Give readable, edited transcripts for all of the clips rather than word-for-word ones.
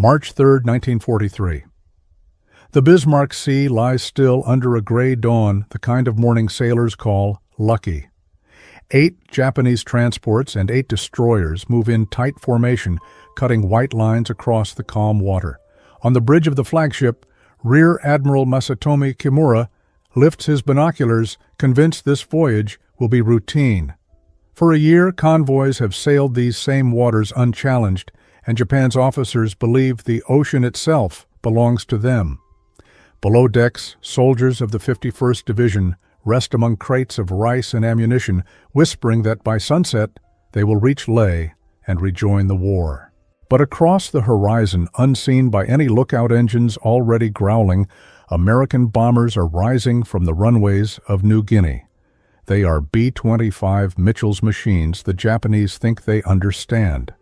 March 3, 1943. The Bismarck Sea lies still under a gray dawn, the kind of morning sailors call lucky. 8 Japanese transports and 8 destroyers move in tight formation, cutting white lines across the calm water. On the bridge of the flagship, Rear Admiral Masatomi Kimura lifts his binoculars, convinced this voyage will be routine. For a year, convoys have sailed these same waters unchallenged, and Japan's officers believe the ocean itself belongs to them. Below decks, soldiers of the 51st Division rest among crates of rice and ammunition, whispering that by sunset they will reach Leh and rejoin the war. But across the horizon, unseen by any lookout engines already growling, American bombers are rising from the runways of New Guinea. They are B-25 Mitchell's machines the Japanese think they understand.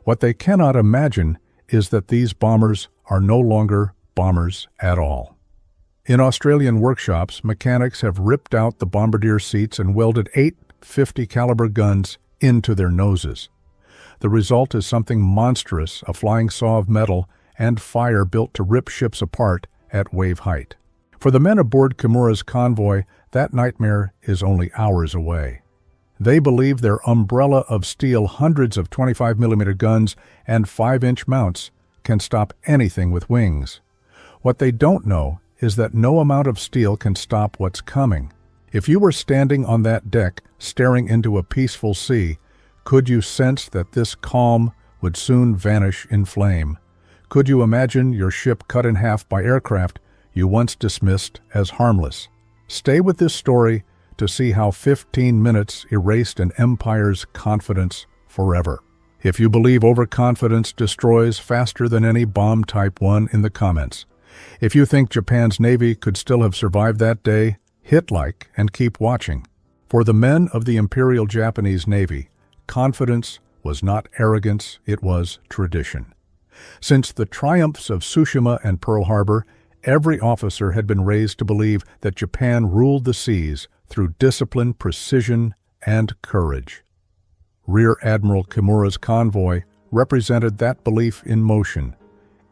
What they cannot imagine is that these bombers are no longer bombers at all. In Australian workshops, mechanics have ripped out the bombardier seats and welded 8 50 caliber guns into their noses. The result is something monstrous, a flying saw of metal and fire built to rip ships apart at wave height. For the men aboard Kimura's convoy, that nightmare is only hours away. They believe their umbrella of steel, hundreds of 25mm guns and 5-inch mounts can stop anything with wings. What they don't know is that no amount of steel can stop what's coming. If you were standing on that deck, staring into a peaceful sea, could you sense that this calm would soon vanish in flame? Could you imagine your ship cut in half by aircraft you once dismissed as harmless? Stay with this story to see how 15 minutes erased an empire's confidence forever. If you believe overconfidence destroys faster than any bomb, type 1 in the comments. If you think Japan's Navy could still have survived that day, hit like and keep watching. For the men of the Imperial Japanese Navy, confidence was not arrogance, it was tradition. Since the triumphs of Tsushima and Pearl Harbor, every officer had been raised to believe that Japan ruled the seas through discipline, precision, and courage. Rear Admiral Kimura's convoy represented that belief in motion.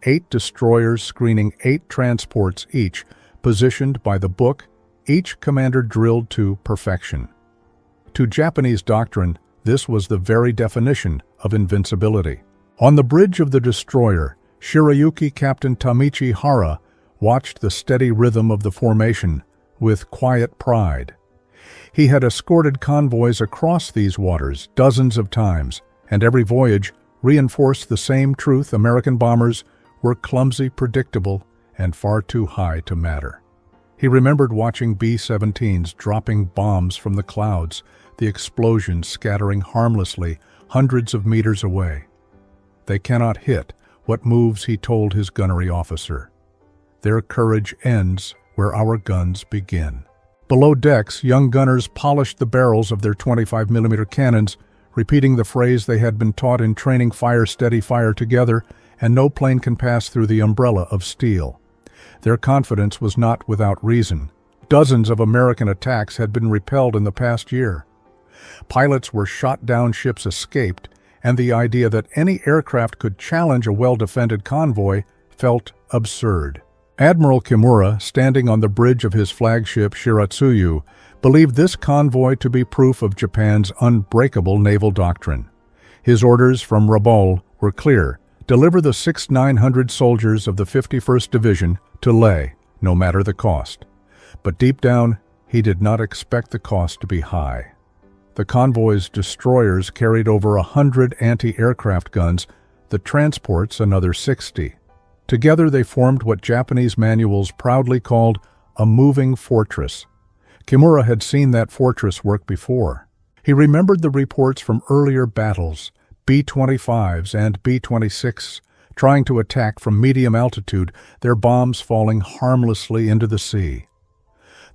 8 destroyers screening 8 transports each, positioned by the book, each commander drilled to perfection. To Japanese doctrine, this was the very definition of invincibility. On the bridge of the destroyer, Shirayuki Captain Tamichi Hara watched the steady rhythm of the formation with quiet pride. He had escorted convoys across these waters dozens of times, and every voyage reinforced the same truth: American bombers were clumsy, predictable, and far too high to matter. He remembered watching B-17s dropping bombs from the clouds, the explosions scattering harmlessly hundreds of meters away. They cannot hit what moves, he told his gunnery officer. Their courage ends where our guns begin. Below decks, young gunners polished the barrels of their 25mm cannons, repeating the phrase they had been taught in training: fire steady, fire together, and no plane can pass through the umbrella of steel. Their confidence was not without reason. Dozens of American attacks had been repelled in the past year. Pilots were shot down, ships escaped, and the idea that any aircraft could challenge a well-defended convoy felt absurd. Admiral Kimura, standing on the bridge of his flagship Shiratsuyu, believed this convoy to be proof of Japan's unbreakable naval doctrine. His orders from Rabaul were clear: deliver the 6,900 soldiers of the 51st Division to Leh, no matter the cost. But deep down, he did not expect the cost to be high. The convoy's destroyers carried over 100 anti-aircraft guns, the transports another 60. Together they formed what Japanese manuals proudly called a moving fortress. Kimura had seen that fortress work before. He remembered the reports from earlier battles, B-25s and B-26, trying to attack from medium altitude, their bombs falling harmlessly into the sea.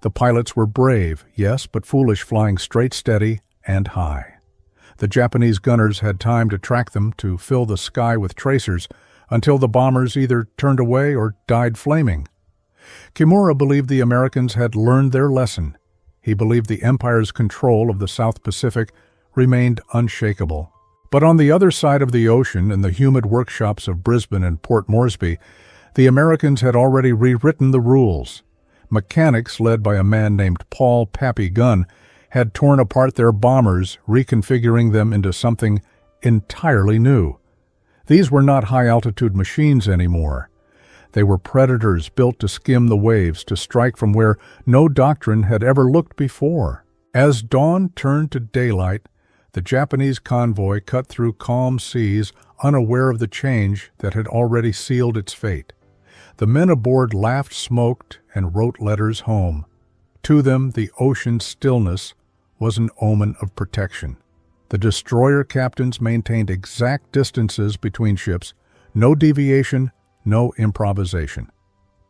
The pilots were brave, yes, but foolish, flying straight, steady, and high. The Japanese gunners had time to track them, to fill the sky with tracers, until the bombers either turned away or died flaming. Kimura believed the Americans had learned their lesson. He believed the Empire's control of the South Pacific remained unshakable. But on the other side of the ocean, in the humid workshops of Brisbane and Port Moresby, the Americans had already rewritten the rules. Mechanics, led by a man named Paul "Pappy" Gunn, had torn apart their bombers, reconfiguring them into something entirely new. These were not high-altitude machines anymore. They were predators built to skim the waves, to strike from where no doctrine had ever looked before. As dawn turned to daylight, the Japanese convoy cut through calm seas, unaware of the change that had already sealed its fate. The men aboard laughed, smoked, and wrote letters home. To them, the ocean stillness was an omen of protection. The destroyer captains maintained exact distances between ships, no deviation, no improvisation.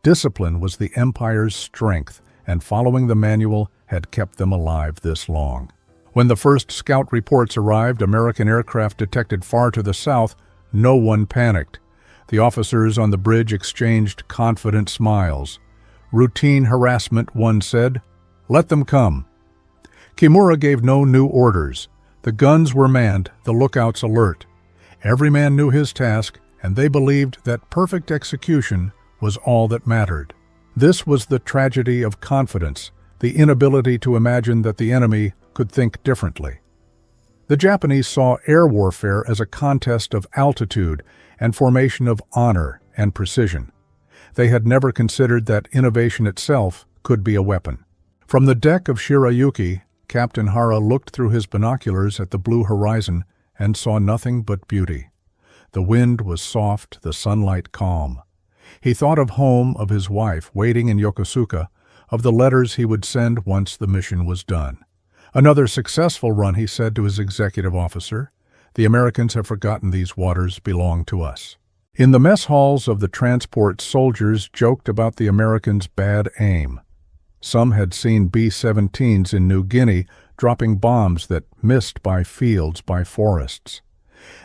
Discipline was the Empire's strength, and following the manual had kept them alive this long. When the first scout reports arrived, American aircraft detected far to the south, no one panicked. The officers on the bridge exchanged confident smiles. "Routine harassment," one said. "Let them come." Kimura gave no new orders. The guns were manned, the lookouts alert. Every man knew his task, and they believed that perfect execution was all that mattered. This was the tragedy of confidence, the inability to imagine that the enemy could think differently. The Japanese saw air warfare as a contest of altitude and formation of honor and precision. They had never considered that innovation itself could be a weapon. From the deck of Shirayuki, Captain Hara looked through his binoculars at the blue horizon and saw nothing but beauty. The wind was soft, the sunlight calm. He thought of home, of his wife waiting in Yokosuka, of the letters he would send once the mission was done. "Another successful run," he said to his executive officer. "The Americans have forgotten these waters belong to us." In the mess halls of the transport, soldiers joked about the Americans' bad aim. Some had seen B-17s in New Guinea dropping bombs that missed by fields, by forests.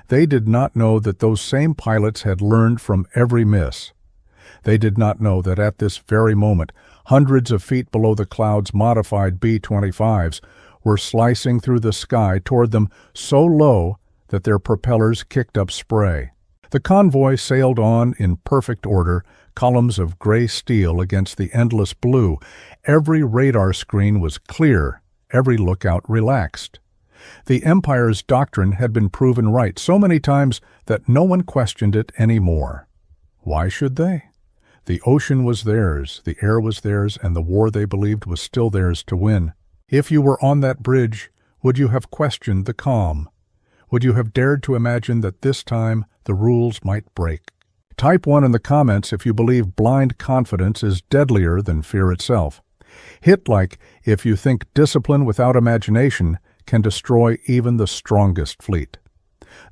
They did not know that those same pilots had learned from every miss. They did not know that at this very moment, hundreds of feet below the clouds, modified B-25s were slicing through the sky toward them so low that their propellers kicked up spray. The convoy sailed on in perfect order, columns of gray steel against the endless blue. Every radar screen was clear, every lookout relaxed. The Empire's doctrine had been proven right so many times that no one questioned it anymore. Why should they? The ocean was theirs, the air was theirs, and the war they believed was still theirs to win. If you were on that bridge, would you have questioned the calm? Would you have dared to imagine that this time the rules might break? Type 1 in the comments if you believe blind confidence is deadlier than fear itself. Hit like if you think discipline without imagination can destroy even the strongest fleet.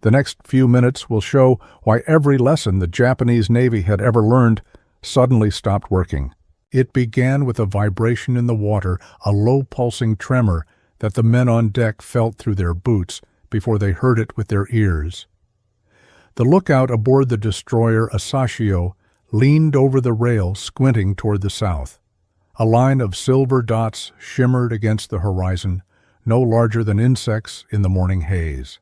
The next few minutes will show why every lesson the Japanese Navy had ever learned suddenly stopped working. It began with a vibration in the water, a low-pulsing tremor that the men on deck felt through their boots before they heard it with their ears. The lookout aboard the destroyer Asashio leaned over the rail, squinting toward the south. A line of silver dots shimmered against the horizon, no larger than insects in the morning haze.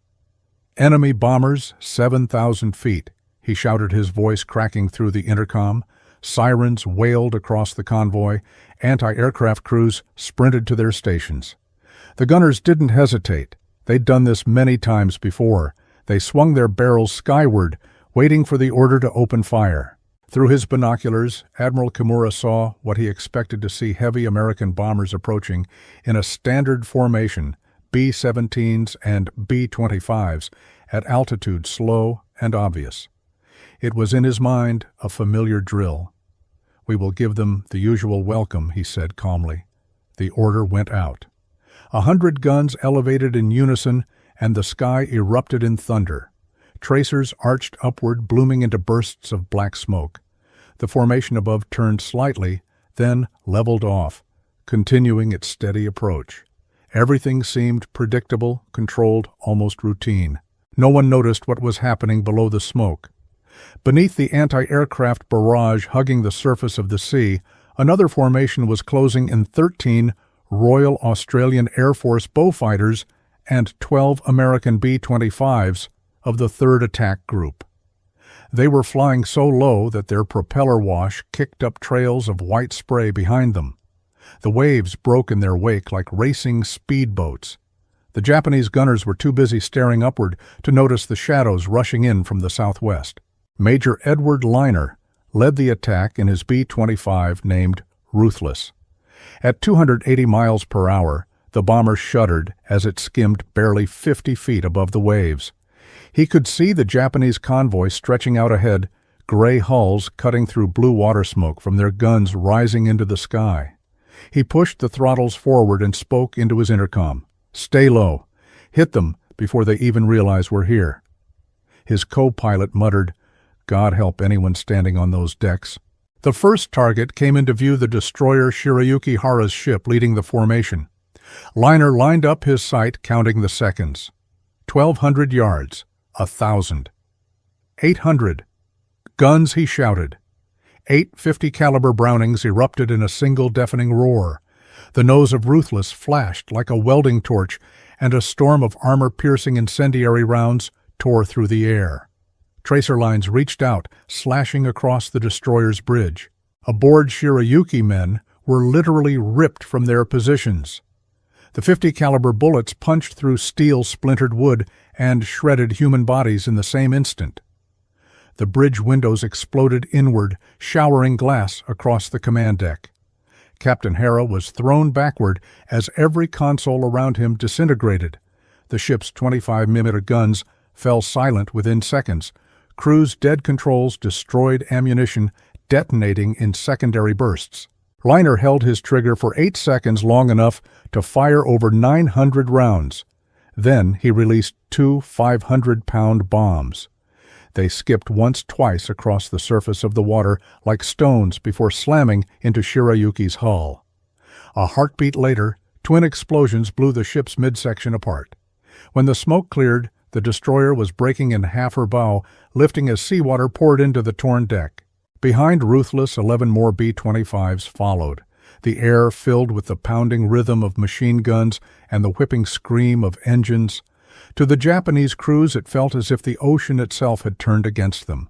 "Enemy bombers, 7,000 feet," he shouted, his voice cracking through the intercom. Sirens wailed across the convoy. Anti-aircraft crews sprinted to their stations. The gunners didn't hesitate. They'd done this many times before. They swung their barrels skyward, waiting for the order to open fire. Through his binoculars, Admiral Kimura saw what he expected to see: heavy American bombers approaching in a standard formation, B-17s and B-25s, at altitude slow and obvious. It was in his mind a familiar drill. "We will give them the usual welcome," he said calmly. The order went out. 100 guns elevated in unison, and the sky erupted in thunder. Tracers arched upward, blooming into bursts of black smoke. The formation above turned slightly, then leveled off, continuing its steady approach. Everything seemed predictable, controlled, almost routine. No one noticed what was happening below the smoke. Beneath the anti-aircraft barrage hugging the surface of the sea, another formation was closing in 13 Royal Australian Air Force Beaufighters and 12 American B-25s of the 3rd Attack Group. They were flying so low that their propeller wash kicked up trails of white spray behind them. The waves broke in their wake like racing speedboats. The Japanese gunners were too busy staring upward to notice the shadows rushing in from the southwest. Major Edward Liner led the attack in his B-25 named Ruthless. At 280 miles per hour, the bomber shuddered as it skimmed barely 50 feet above the waves. He could see the Japanese convoy stretching out ahead, gray hulls cutting through blue water smoke from their guns rising into the sky. He pushed the throttles forward and spoke into his intercom. "Stay low. Hit them before they even realize we're here." His co-pilot muttered, "God help anyone standing on those decks." The first target came into view, the destroyer Shirayuki Hara's ship leading the formation. Liner lined up his sight, counting the seconds. 1,200 yards. 1,000. 800. "Guns," he shouted. 8 50-caliber Brownings erupted in a single deafening roar. The nose of Ruthless flashed like a welding torch, and a storm of armor-piercing incendiary rounds tore through the air. Tracer lines reached out, slashing across the destroyer's bridge. Aboard Shirayuki, men were literally ripped from their positions. The 50-caliber bullets punched through steel-splintered wood and shredded human bodies in the same instant. The bridge windows exploded inward, showering glass across the command deck. Captain Hara was thrown backward as every console around him disintegrated. The ship's 25mm guns fell silent within seconds. Crew's dead controls destroyed ammunition, detonating in secondary bursts. Liner held his trigger for 8 seconds, long enough to fire over 900 rounds. Then he released 2 500-pound bombs. They skipped twice across the surface of the water like stones before slamming into Shirayuki's hull. A heartbeat later, twin explosions blew the ship's midsection apart. When the smoke cleared, the destroyer was breaking in half her bow, lifting as seawater poured into the torn deck. Behind Ruthless, 11 more B-25s followed, the air filled with the pounding rhythm of machine guns and the whipping scream of engines. To the Japanese crews, it felt as if the ocean itself had turned against them.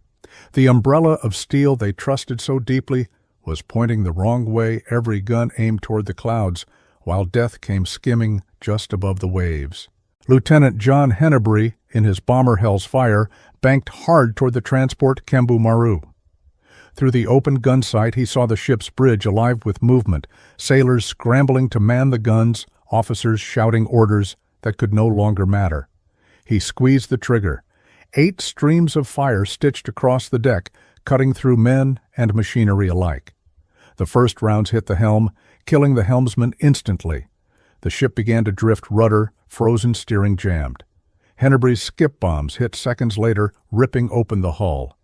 The umbrella of steel they trusted so deeply was pointing the wrong way, every gun aimed toward the clouds, while death came skimming just above the waves. Lieutenant John Hennebrey, in his bomber Hell's Fire, banked hard toward the transport Kembu Maru. Through the open gun sight, he saw the ship's bridge alive with movement, sailors scrambling to man the guns, officers shouting orders that could no longer matter. He squeezed the trigger. 8 streams of fire stitched across the deck, cutting through men and machinery alike. The first rounds hit the helm, killing the helmsman instantly. The ship began to drift rudder, frozen steering jammed. Hennebrey's skip bombs hit seconds later, ripping open the hull.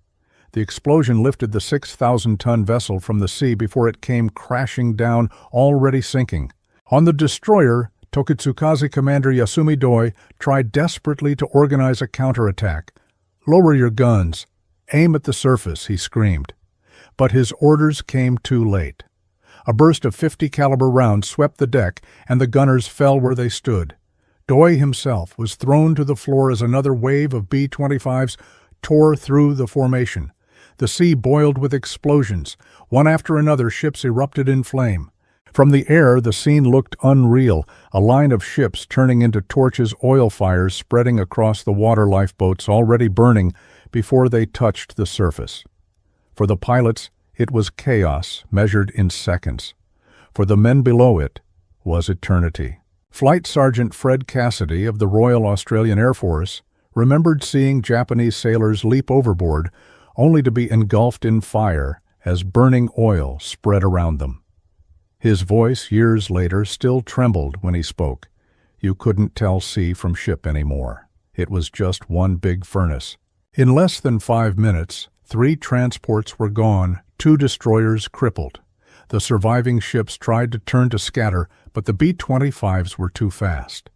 The explosion lifted the 6,000-ton vessel from the sea before it came crashing down, already sinking. On the destroyer, Tokitsukaze Commander Yasumi Doi tried desperately to organize a counterattack. "Lower your guns. Aim at the surface," he screamed. But his orders came too late. A burst of 50-caliber rounds swept the deck, and the gunners fell where they stood. Doi himself was thrown to the floor as another wave of B-25s tore through the formation. The sea boiled with explosions. One after another, ships erupted in flame. From the air, the scene looked unreal, a line of ships turning into torches, oil fires spreading across the water lifeboats already burning before they touched the surface. For the pilots, it was chaos measured in seconds. For the men below it was eternity. Flight Sergeant Fred Cassidy of the Royal Australian Air Force remembered seeing Japanese sailors leap overboard only to be engulfed in fire as burning oil spread around them. His voice, years later, still trembled when he spoke. You couldn't tell sea from ship anymore. It was just one big furnace. In less than 5 minutes, 3 transports were gone, 2 destroyers crippled. The surviving ships tried to turn to scatter, but the B-25s were too fast.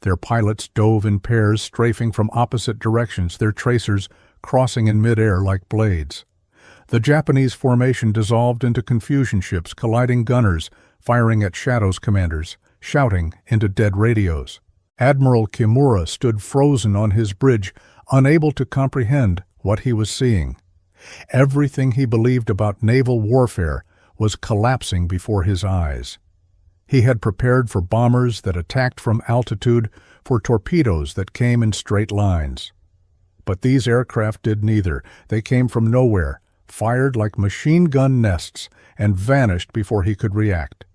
Their pilots dove in pairs, strafing from opposite directions, their tracers crossing in midair like blades. The Japanese formation dissolved into confusion ships, colliding gunners, firing at Shadow's commanders, shouting into dead radios. Admiral Kimura stood frozen on his bridge, unable to comprehend what he was seeing. Everything he believed about naval warfare was collapsing before his eyes. He had prepared for bombers that attacked from altitude, for torpedoes that came in straight lines. But these aircraft did neither. They came from nowhere, fired like machine gun nests, and vanished before he could react.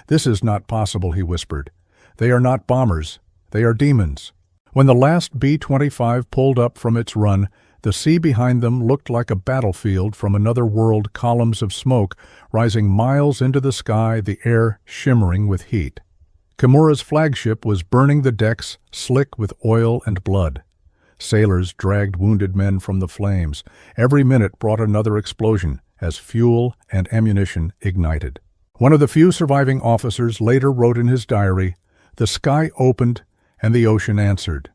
"This is not possible," he whispered. "They are not bombers. They are demons." When the last B-25 pulled up from its run, the sea behind them looked like a battlefield from another world, columns of smoke rising miles into the sky, the air shimmering with heat. Kimura's flagship was burning the decks slick with oil and blood. Sailors dragged wounded men from the flames. Every minute brought another explosion as fuel and ammunition ignited. One of the few surviving officers later wrote in his diary, "The sky opened and the ocean answered."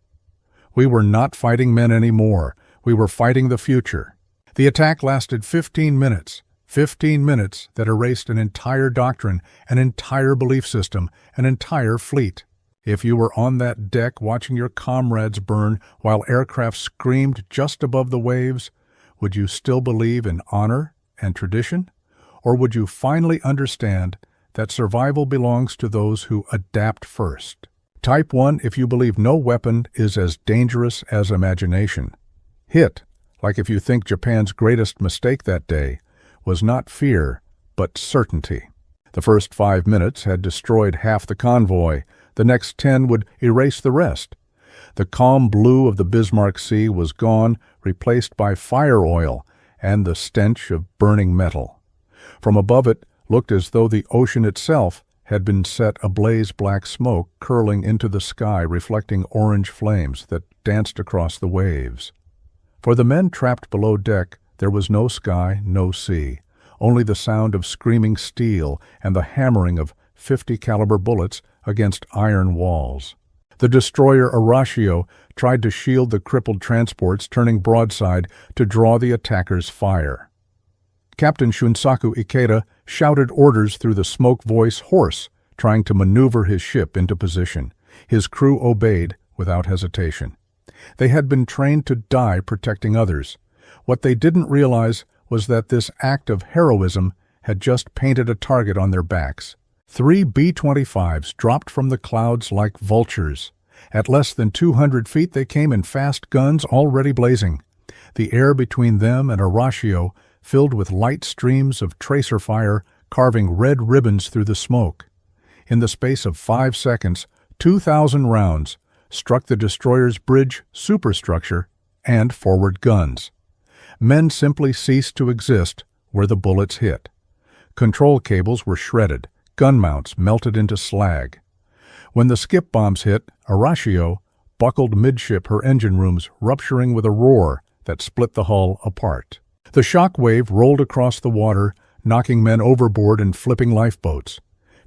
We were not fighting men anymore. We were fighting the future. The attack lasted 15 minutes. 15 minutes that erased an entire doctrine, an entire belief system, an entire fleet. If you were on that deck watching your comrades burn while aircraft screamed just above the waves, would you still believe in honor and tradition? Or would you finally understand that survival belongs to those who adapt first? Type 1 if you believe no weapon is as dangerous as imagination. Hit, like if you think Japan's greatest mistake that day was not fear, but certainty. The first 5 minutes had destroyed half the convoy. The next 10 would erase the rest. The calm blue of the Bismarck Sea was gone, replaced by fire oil and the stench of burning metal. From above it looked as though the ocean itself had been set ablaze, black smoke curling into the sky, reflecting orange flames that danced across the waves. For the men trapped below deck, there was no sky, no sea, only the sound of screaming steel and the hammering of 50-caliber bullets against iron walls. The destroyer Arashio tried to shield the crippled transports, turning broadside to draw the attackers' fire. Captain Shunsaku Ikeda shouted orders through the smoke voice hoarse, trying to maneuver his ship into position. His crew obeyed without hesitation. They had been trained to die protecting others. What they didn't realize was that this act of heroism had just painted a target on their backs. 3 B-25s dropped from the clouds like vultures. At less than 200 feet they came in fast guns already blazing. The air between them and Arashio filled with light streams of tracer fire, carving red ribbons through the smoke. In the space of 5 seconds, 2,000 rounds struck the destroyer's bridge superstructure and forward guns. Men simply ceased to exist where the bullets hit. Control cables were shredded, gun mounts melted into slag. When the skip bombs hit, Arashio buckled midship, her engine rooms rupturing with a roar that split the hull apart. The shock wave rolled across the water, knocking men overboard and flipping lifeboats.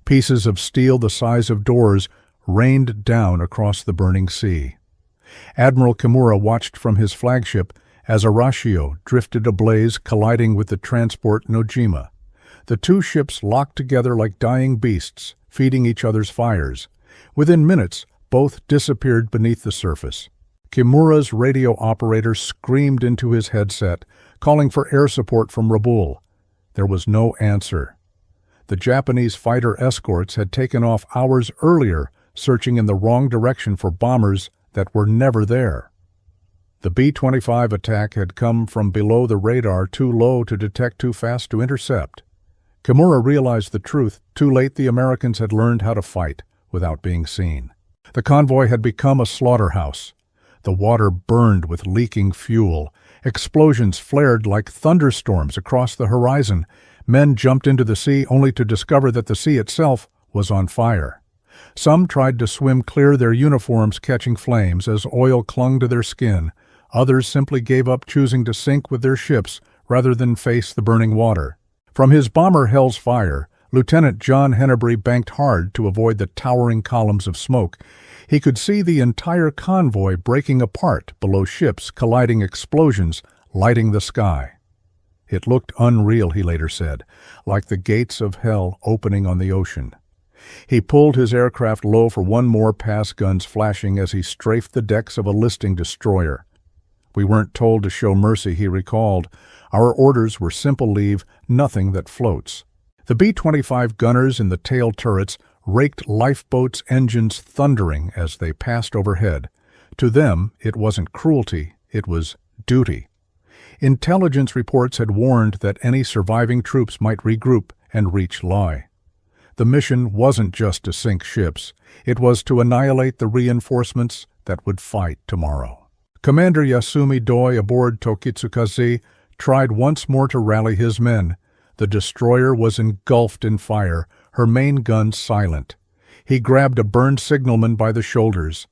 Pieces of steel the size of doors rained down across the burning sea. Admiral Kimura watched from his flagship as Arashio drifted ablaze, colliding with the transport Nojima. The two ships locked together like dying beasts, feeding each other's fires. Within minutes, both disappeared beneath the surface. Kimura's radio operator screamed into his headset, calling for air support from Rabaul. There was no answer. The Japanese fighter escorts had taken off hours earlier, searching in the wrong direction for bombers that were never there. The B-25 attack had come from below the radar, too low to detect, too fast to intercept. Kimura realized the truth. Too late, the Americans had learned how to fight without being seen. The convoy had become a slaughterhouse. The water burned with leaking fuel. Explosions flared like thunderstorms across the horizon. Men jumped into the sea only to discover that the sea itself was on fire. Some tried to swim clear, their uniforms catching flames as oil clung to their skin. Others simply gave up, choosing to sink with their ships rather than face the burning water. From his bomber Hell's Fire, Lieutenant John Hennebrey banked hard to avoid the towering columns of smoke. He could see the entire convoy breaking apart below ships, colliding, explosions lighting the sky. It looked unreal, he later said, like the gates of hell opening on the ocean. He pulled his aircraft low for one more pass, guns flashing as he strafed the decks of a listing destroyer. "We weren't told to show mercy," he recalled. "Our orders were simple: leave nothing that floats." The B-25 gunners in the tail turrets raked lifeboats' engines thundering as they passed overhead. To them, it wasn't cruelty, it was duty. Intelligence reports had warned that any surviving troops might regroup and reach Lai. The mission wasn't just to sink ships, it was to annihilate the reinforcements that would fight tomorrow. Commander Yasumi Doi aboard Tokitsukaze tried once more to rally his men. The destroyer was engulfed in fire, her main guns silent. He grabbed a burned signalman by the shoulders.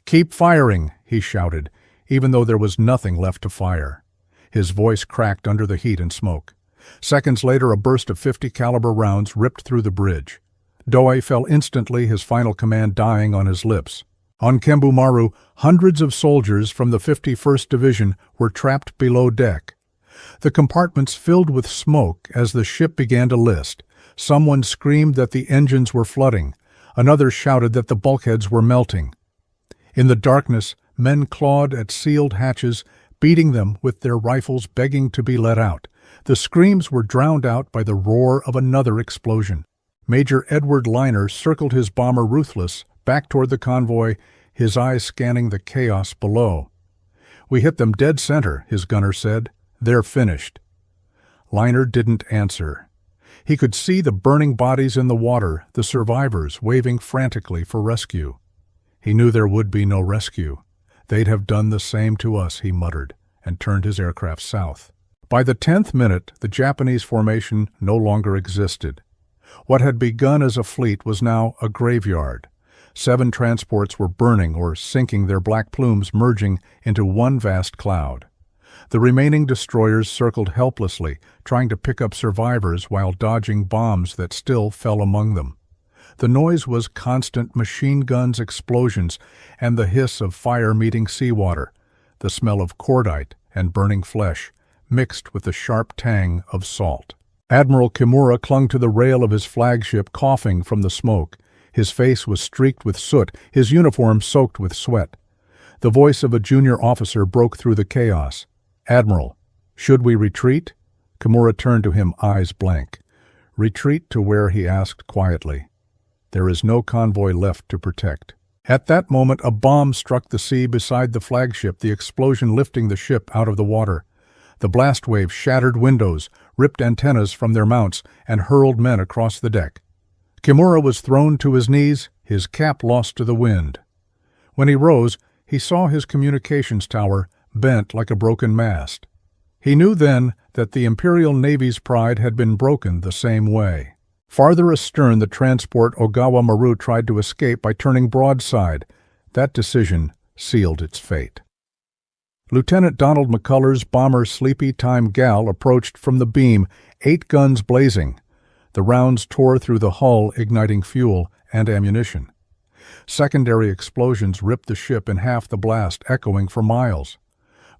"Keep firing," he shouted, even though there was nothing left to fire. His voice cracked under the heat and smoke. Seconds later, a burst of 50 caliber rounds ripped through the bridge. Doi fell instantly, his final command dying on his lips. On Kembumaru, hundreds of soldiers from the 51st Division were trapped below deck. The compartments filled with smoke as the ship began to list. Someone screamed that the engines were flooding. Another shouted that the bulkheads were melting. In the darkness, men clawed at sealed hatches, beating them with their rifles, begging to be let out. The screams were drowned out by the roar of another explosion. Major Edward Liner circled his bomber Ruthless back toward the convoy, his eyes scanning the chaos below. "We hit them dead center," his gunner said. "They're finished." Liner didn't answer. He could see the burning bodies in the water, the survivors waving frantically for rescue. He knew there would be no rescue. "They'd have done the same to us," he muttered, and turned his aircraft south. By the 10th minute, the Japanese formation no longer existed. What had begun as a fleet was now a graveyard. 7 transports were burning or sinking, their black plumes merging into one vast cloud. The remaining destroyers circled helplessly, trying to pick up survivors while dodging bombs that still fell among them. The noise was constant: machine guns, explosions, and the hiss of fire meeting seawater, the smell of cordite and burning flesh, mixed with the sharp tang of salt. Admiral Kimura clung to the rail of his flagship, coughing from the smoke. His face was streaked with soot, his uniform soaked with sweat. The voice of a junior officer broke through the chaos. "Admiral, should we retreat?" Kimura turned to him, eyes blank. "Retreat to where?" he asked quietly. "There is no convoy left to protect." At that moment, a bomb struck the sea beside the flagship, the explosion lifting the ship out of the water. The blast wave shattered windows, ripped antennas from their mounts, and hurled men across the deck. Kimura was thrown to his knees, his cap lost to the wind. When he rose, he saw his communications tower bent like a broken mast. He knew then that the Imperial Navy's pride had been broken the same way. Farther astern, the transport Ogawa Maru tried to escape by turning broadside. That decision sealed its fate. Lieutenant Donald McCullers' bomber Sleepy Time Gal approached from the beam, 8 guns blazing. The rounds tore through the hull, igniting fuel and ammunition. Secondary explosions ripped the ship in half, the blast echoing for miles.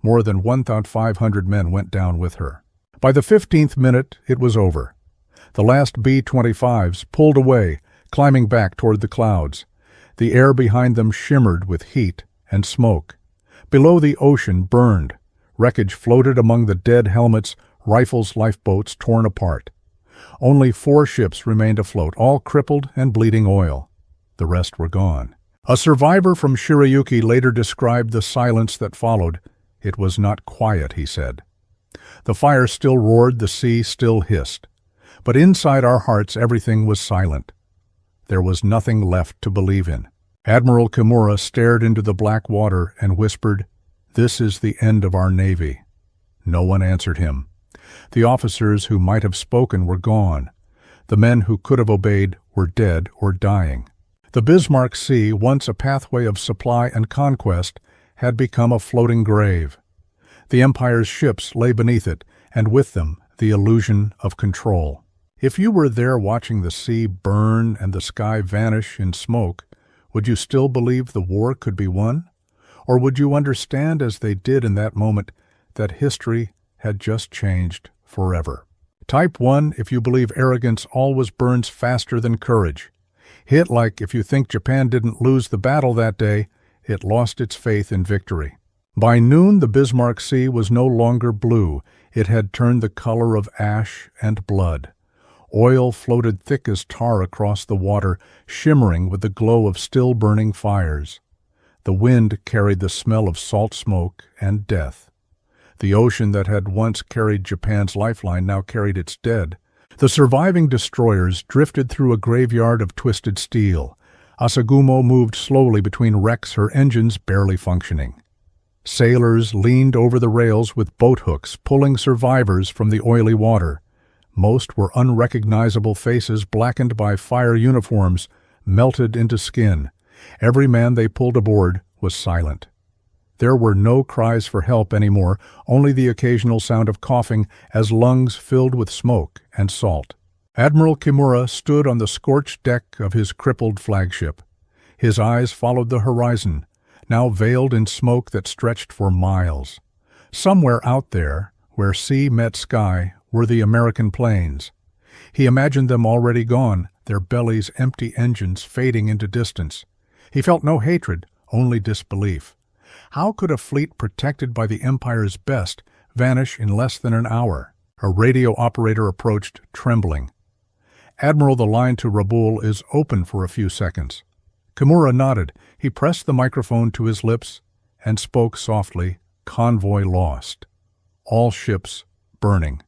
More than 1,500 men went down with her. By the 15th minute, it was over. The last B-25s pulled away, climbing back toward the clouds. The air behind them shimmered with heat and smoke. Below, the ocean burned. Wreckage floated among the dead helmets, rifles, lifeboats torn apart. Only 4 ships remained afloat, all crippled and bleeding oil. The rest were gone. A survivor from Shirayuki later described the silence that followed. "It was not quiet," he said. "The fire still roared, the sea still hissed. But inside our hearts everything was silent. There was nothing left to believe in." Admiral Kimura stared into the black water and whispered, "This is the end of our Navy." No one answered him. The officers who might have spoken were gone. The men who could have obeyed were dead or dying. The Bismarck Sea, once a pathway of supply and conquest, had become a floating grave. The Empire's ships lay beneath it, and with them the illusion of control. If you were there watching the sea burn and the sky vanish in smoke, would you still believe the war could be won? Or would you understand, as they did in that moment, that history had just changed forever? Type 1 if you believe arrogance always burns faster than courage. Hit like if you think Japan didn't lose the battle that day, it lost its faith in victory. By noon, the Bismarck Sea was no longer blue. It had turned the color of ash and blood. Oil floated thick as tar across the water, shimmering with the glow of still-burning fires. The wind carried the smell of salt smoke and death. The ocean that had once carried Japan's lifeline now carried its dead. The surviving destroyers drifted through a graveyard of twisted steel. Asagumo moved slowly between wrecks, her engines barely functioning. Sailors leaned over the rails with boat hooks, pulling survivors from the oily water. Most were unrecognizable faces blackened by fire uniforms, melted into skin. Every man they pulled aboard was silent. There were no cries for help anymore, only the occasional sound of coughing as lungs filled with smoke and salt. Admiral Kimura stood on the scorched deck of his crippled flagship. His eyes followed the horizon, now veiled in smoke that stretched for miles. Somewhere out there, where sea met sky, were the American planes. He imagined them already gone, their bellies' empty engines fading into distance. He felt no hatred, only disbelief. How could a fleet protected by the Empire's best vanish in less than an hour? A radio operator approached, trembling. "Admiral, the line to Rabaul is open for a few seconds." Kimura nodded. He pressed the microphone to his lips and spoke softly, "Convoy lost. All ships burning."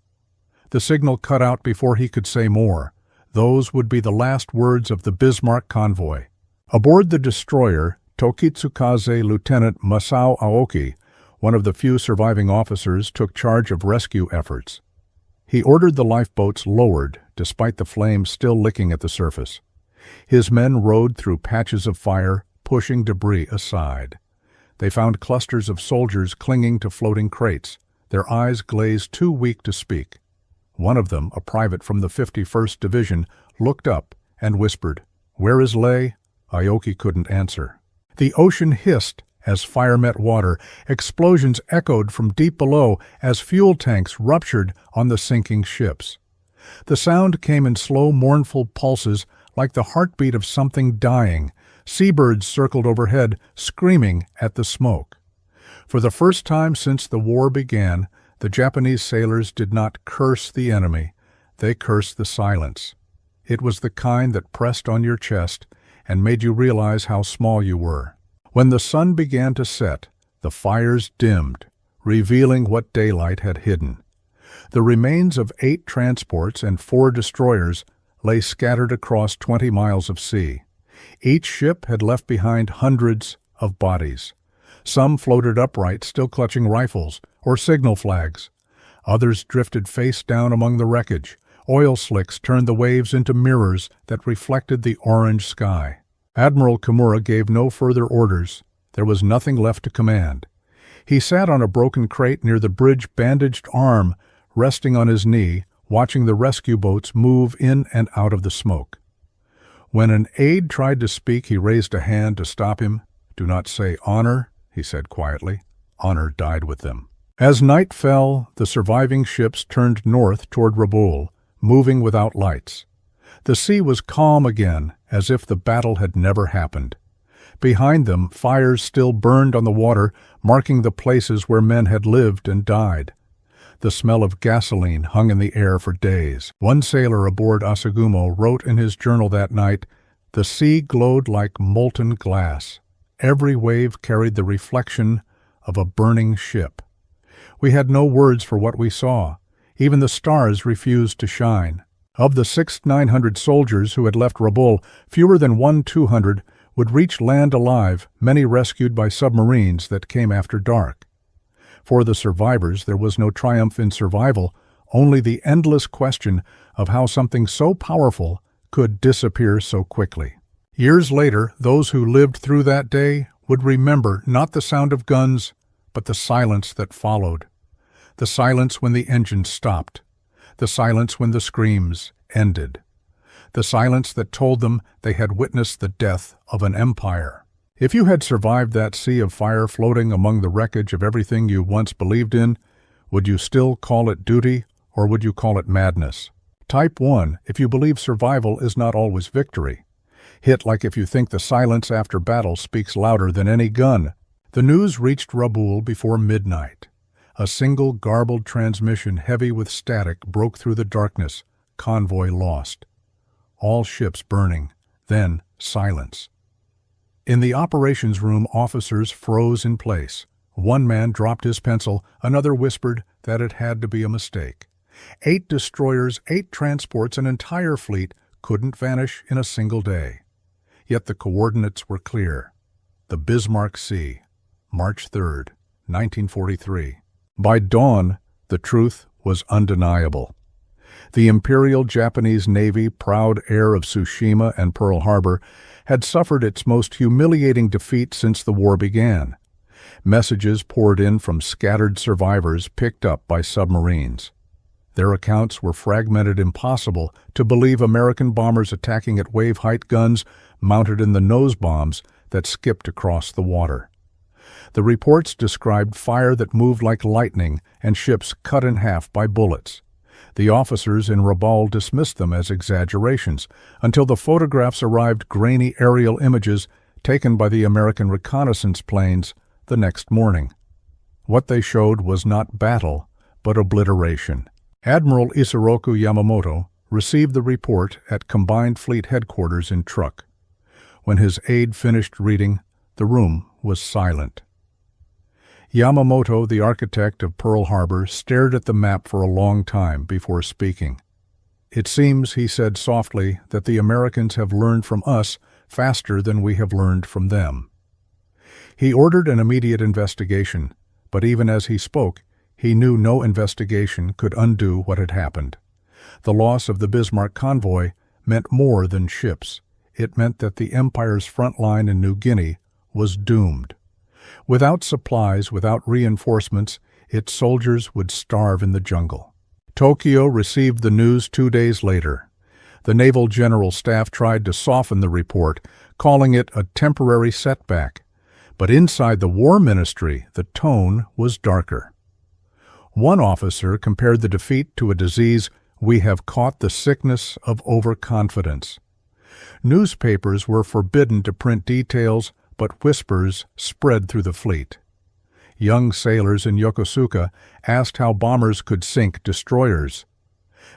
The signal cut out before he could say more. Those would be the last words of the Bismarck convoy. Aboard the destroyer, Tokitsukaze Lieutenant Masao Aoki, one of the few surviving officers, took charge of rescue efforts. He ordered the lifeboats lowered, despite the flames still licking at the surface. His men rowed through patches of fire, pushing debris aside. They found clusters of soldiers clinging to floating crates, their eyes glazed too weak to speak. One of them, a private from the 51st Division, looked up and whispered, "Where is Lei?" Aoki couldn't answer. The ocean hissed as fire met water. Explosions echoed from deep below as fuel tanks ruptured on the sinking ships. The sound came in slow, mournful pulses like the heartbeat of something dying. Seabirds circled overhead, screaming at the smoke. For the first time since the war began, the Japanese sailors did not curse the enemy. They cursed the silence. It was the kind that pressed on your chest and made you realize how small you were. When the sun began to set, the fires dimmed, revealing what daylight had hidden. The remains of 8 transports and 4 destroyers lay scattered across 20 miles of sea. Each ship had left behind hundreds of bodies. Some floated upright, still clutching rifles or signal flags. Others drifted face down among the wreckage. Oil slicks turned the waves into mirrors that reflected the orange sky. Admiral Kimura gave no further orders. There was nothing left to command. He sat on a broken crate near the bridge, bandaged arm resting on his knee, watching the rescue boats move in and out of the smoke. When an aide tried to speak, he raised a hand to stop him. "Do not say honor," he said quietly. "Honor died with them." As night fell, the surviving ships turned north toward Rabaul, moving without lights. The sea was calm again, as if the battle had never happened. Behind them, fires still burned on the water, marking the places where men had lived and died. The smell of gasoline hung in the air for days. One sailor aboard Asagumo wrote in his journal that night, "The sea glowed like molten glass. Every wave carried the reflection of a burning ship." We had no words for what we saw. Even the stars refused to shine. Of the 6,900 soldiers who had left Rabaul, fewer than 1,200 would reach land alive, many rescued by submarines that came after dark. For the survivors, there was no triumph in survival, only the endless question of how something so powerful could disappear so quickly. Years later, those who lived through that day would remember not the sound of guns, but the silence that followed. The silence when the engines stopped. The silence when the screams ended. The silence that told them they had witnessed the death of an empire. If you had survived that sea of fire floating among the wreckage of everything you once believed in, would you still call it duty, or would you call it madness? Type 1, if you believe survival is not always victory. Hit like if you think the silence after battle speaks louder than any gun. The news reached Rabaul before midnight. A single garbled transmission heavy with static broke through the darkness. Convoy lost. All ships burning. Then silence. In the operations room, officers froze in place. One man dropped his pencil, another whispered that it had to be a mistake. 8 destroyers, 8 transports, an entire fleet couldn't vanish in a single day. Yet the coordinates were clear. The Bismarck Sea, March 3rd, 1943. By dawn, the truth was undeniable. The Imperial Japanese Navy, proud heir of Tsushima and Pearl Harbor, had suffered its most humiliating defeat since the war began. Messages poured in from scattered survivors picked up by submarines. Their accounts were fragmented, impossible to believe American bombers attacking at wave-height guns mounted in the nose bombs that skipped across the water. The reports described fire that moved like lightning and ships cut in half by bullets. The officers in Rabaul dismissed them as exaggerations until the photographs arrived, grainy aerial images taken by the American reconnaissance planes the next morning. What they showed was not battle, but obliteration. Admiral Isoroku Yamamoto received the report at Combined Fleet Headquarters in Truk. When his aide finished reading, the room was silent. Yamamoto, the architect of Pearl Harbor, stared at the map for a long time before speaking. "It seems," he said softly, "that the Americans have learned from us faster than we have learned from them." He ordered an immediate investigation, but even as he spoke, he knew no investigation could undo what had happened. The loss of the Bismarck convoy meant more than ships. It meant that the Empire's front line in New Guinea was doomed. Without supplies, without reinforcements, its soldiers would starve in the jungle. Tokyo received the news 2 days later. The Naval General Staff tried to soften the report, calling it a temporary setback. But inside the War Ministry, the tone was darker. One officer compared the defeat to a disease. "We have caught the sickness of overconfidence." Newspapers were forbidden to print details, but whispers spread through the fleet. Young sailors in Yokosuka asked how bombers could sink destroyers.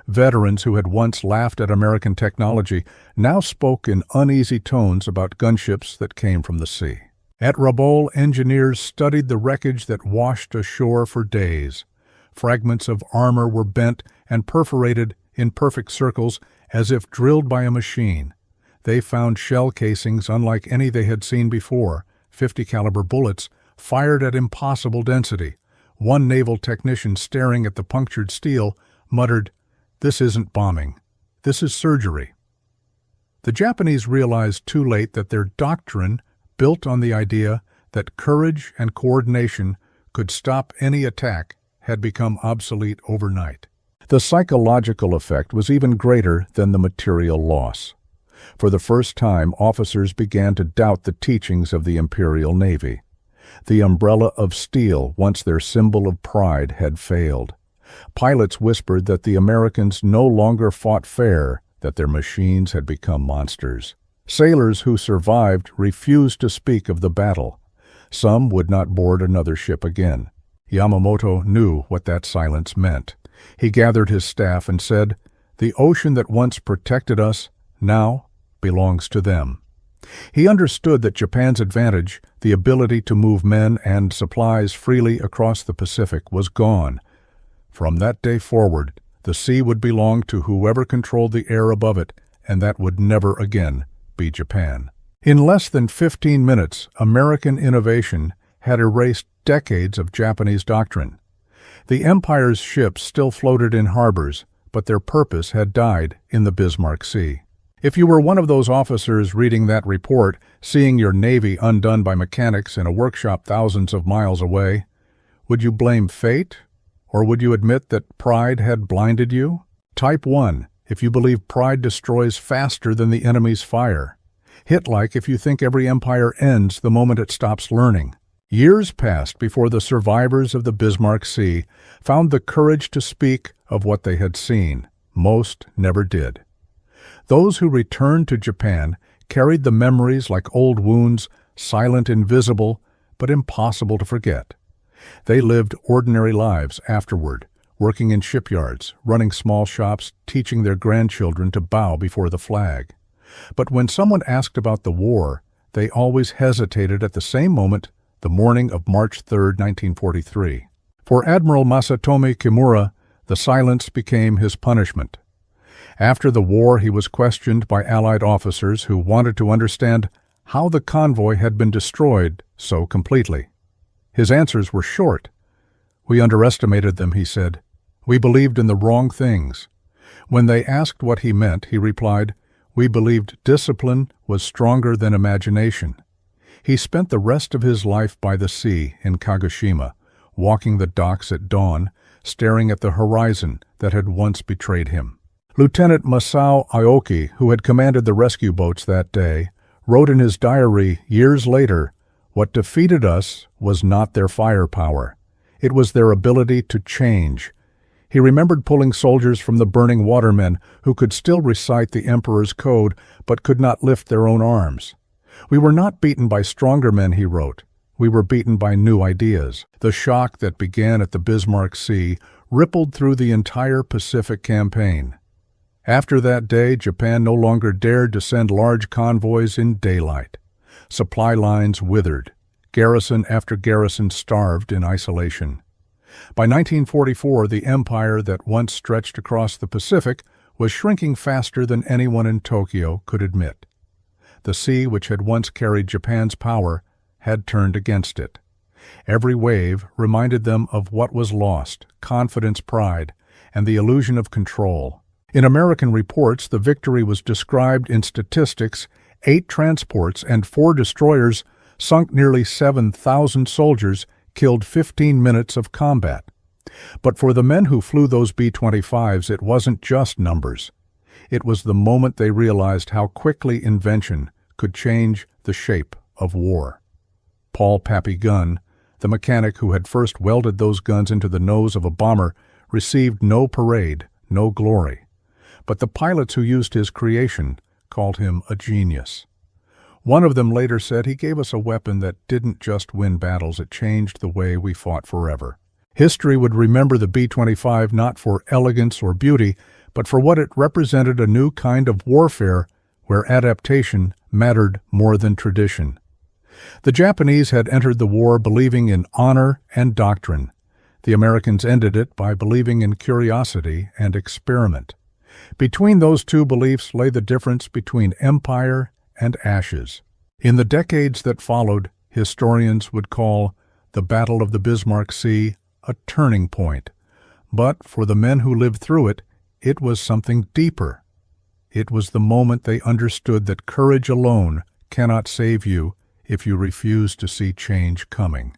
Veterans who had once laughed at American technology now spoke in uneasy tones about gunships that came from the sea. At Rabaul, engineers studied the wreckage that washed ashore for days. Fragments of armor were bent and perforated in perfect circles as if drilled by a machine. They found shell casings unlike any they had seen before, 50 caliber bullets fired at impossible density. One naval technician staring at the punctured steel muttered, "This isn't bombing. This is surgery." The Japanese realized too late that their doctrine, built on the idea that courage and coordination could stop any attack, had become obsolete overnight. The psychological effect was even greater than the material loss. For the first time, officers began to doubt the teachings of the Imperial Navy. The umbrella of steel, once their symbol of pride, had failed. Pilots whispered that the Americans no longer fought fair, that their machines had become monsters. Sailors who survived refused to speak of the battle. Some would not board another ship again. Yamamoto knew what that silence meant. He gathered his staff and said, "The ocean that once protected us now belongs to them." He understood that Japan's advantage, the ability to move men and supplies freely across the Pacific, was gone. From that day forward, the sea would belong to whoever controlled the air above it, and that would never again be Japan. In less than 15 minutes, American innovation had erased decades of Japanese doctrine. The Empire's ships still floated in harbors, but their purpose had died in the Bismarck Sea. If you were one of those officers reading that report, seeing your Navy undone by mechanics in a workshop thousands of miles away, would you blame fate, or would you admit that pride had blinded you? Type 1, if you believe pride destroys faster than the enemy's fire. Hit like if you think every empire ends the moment it stops learning. Years passed before the survivors of the Bismarck Sea found the courage to speak of what they had seen. Most never did. Those who returned to Japan carried the memories like old wounds, silent, invisible, but impossible to forget. They lived ordinary lives afterward, working in shipyards, running small shops, teaching their grandchildren to bow before the flag. But when someone asked about the war, they always hesitated at the same moment, the morning of March 3, 1943. For Admiral Masatomi Kimura, the silence became his punishment. After the war, he was questioned by Allied officers who wanted to understand how the convoy had been destroyed so completely. His answers were short. "We underestimated them," he said. "We believed in the wrong things." When they asked what he meant, he replied, "We believed discipline was stronger than imagination." He spent the rest of his life by the sea in Kagoshima, walking the docks at dawn, staring at the horizon that had once betrayed him. Lieutenant Masao Aoki, who had commanded the rescue boats that day, wrote in his diary years later, "What defeated us was not their firepower. It was their ability to change." He remembered pulling soldiers from the burning watermen who could still recite the Emperor's code but could not lift their own arms. "We were not beaten by stronger men," he wrote. "We were beaten by new ideas." The shock that began at the Bismarck Sea rippled through the entire Pacific campaign. After that day, Japan no longer dared to send large convoys in daylight. Supply lines withered. Garrison after garrison starved in isolation. By 1944, the empire that once stretched across the Pacific was shrinking faster than anyone in Tokyo could admit. The sea, which had once carried Japan's power, had turned against it. Every wave reminded them of what was lost: confidence, pride, and the illusion of control. In American reports, the victory was described in statistics: 8 transports and 4 destroyers sunk nearly 7,000 soldiers, killed 15 minutes of combat. But for the men who flew those B-25s, it wasn't just numbers. It was the moment they realized how quickly invention could change the shape of war. Paul "Pappy" Gunn, the mechanic who had first welded those guns into the nose of a bomber, received no parade, no glory. But the pilots who used his creation called him a genius. One of them later said, "He gave us a weapon that didn't just win battles, it changed the way we fought forever." History would remember the B-25 not for elegance or beauty, but for what it represented: a new kind of warfare where adaptation mattered more than tradition. The Japanese had entered the war believing in honor and doctrine. The Americans ended it by believing in curiosity and experiment. Between those two beliefs lay the difference between empire and ashes. In the decades that followed, historians would call the Battle of the Bismarck Sea a turning point. But for the men who lived through it, it was something deeper. It was the moment they understood that courage alone cannot save you if you refuse to see change coming.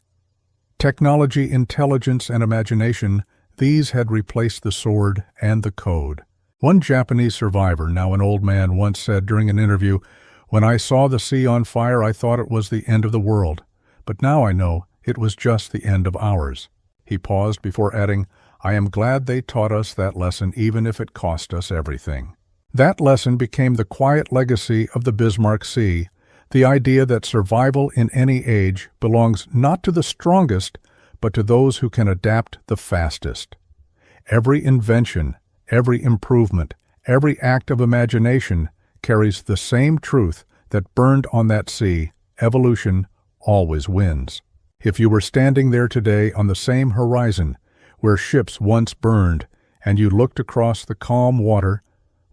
Technology, intelligence, and imagination, these had replaced the sword and the code. One Japanese survivor, now an old man, once said during an interview, "When I saw the sea on fire, I thought it was the end of the world. But now I know it was just the end of ours." He paused before adding, "I am glad they taught us that lesson, even if it cost us everything." That lesson became the quiet legacy of the Bismarck Sea, the idea that survival in any age belongs not to the strongest, but to those who can adapt the fastest. Every invention, every improvement, every act of imagination carries the same truth that burned on that sea: evolution always wins. If you were standing there today on the same horizon where ships once burned, and you looked across the calm water,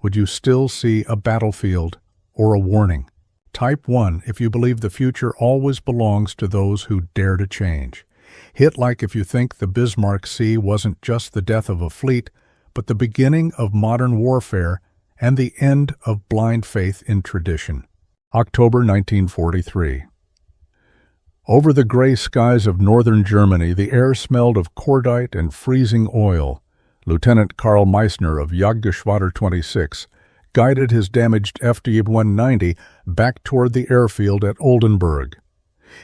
would you still see a battlefield or a warning? Type 1 if you believe the future always belongs to those who dare to change. Hit like if you think the Bismarck Sea wasn't just the death of a fleet, but the beginning of modern warfare and the end of blind faith in tradition. October 1943. Over the gray skies of northern Germany, the air smelled of cordite and freezing oil. Lieutenant Karl Meissner of Jagdgeschwader 26 guided his damaged FD-190 back toward the airfield at Oldenburg.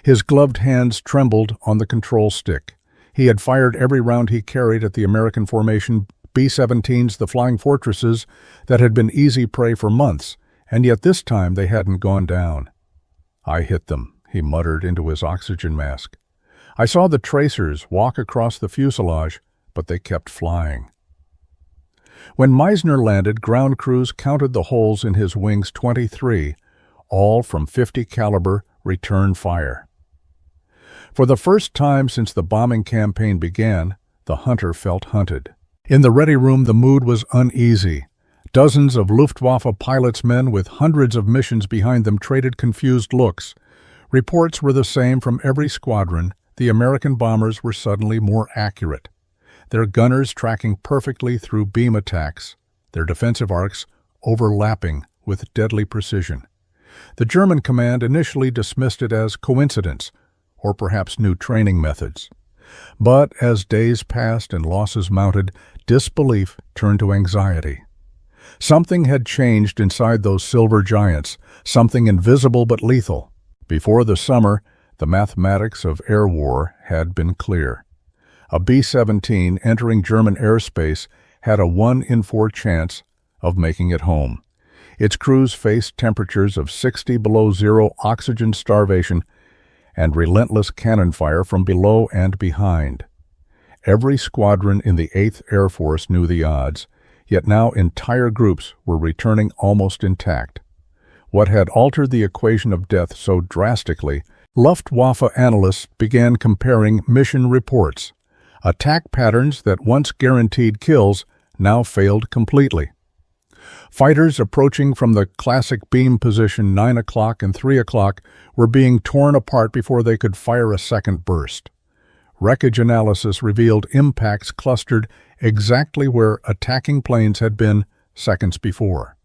His gloved hands trembled on the control stick. He had fired every round he carried at the American formation B-17s, the Flying Fortresses, that had been easy prey for months, and yet this time they hadn't gone down. "I hit them," he muttered into his oxygen mask. "I saw the tracers walk across the fuselage, but they kept flying." When Meisner landed, ground crews counted the holes in his wings 23, all from .50 caliber return fire. For the first time since the bombing campaign began, the hunter felt hunted. In the ready room, the mood was uneasy. Dozens of Luftwaffe pilots' men with hundreds of missions behind them traded confused looks. Reports were the same from every squadron. The American bombers were suddenly more accurate, their gunners tracking perfectly through beam attacks, their defensive arcs overlapping with deadly precision. The German command initially dismissed it as coincidence, or perhaps new training methods. But as days passed and losses mounted, disbelief turned to anxiety. Something had changed inside those silver giants, something invisible but lethal. Before the summer, the mathematics of air war had been clear. A B-17 entering German airspace had a 1 in 4 chance of making it home. Its crews faced temperatures of 60 below zero, oxygen starvation, and relentless cannon fire from below and behind. Every squadron in the 8th Air Force knew the odds, yet now entire groups were returning almost intact. What had altered the equation of death so drastically, Luftwaffe analysts began comparing mission reports. Attack patterns that once guaranteed kills now failed completely. Fighters approaching from the classic beam position 9 o'clock and 3 o'clock were being torn apart before they could fire a second burst. Wreckage analysis revealed impacts clustered exactly where attacking planes had been seconds before.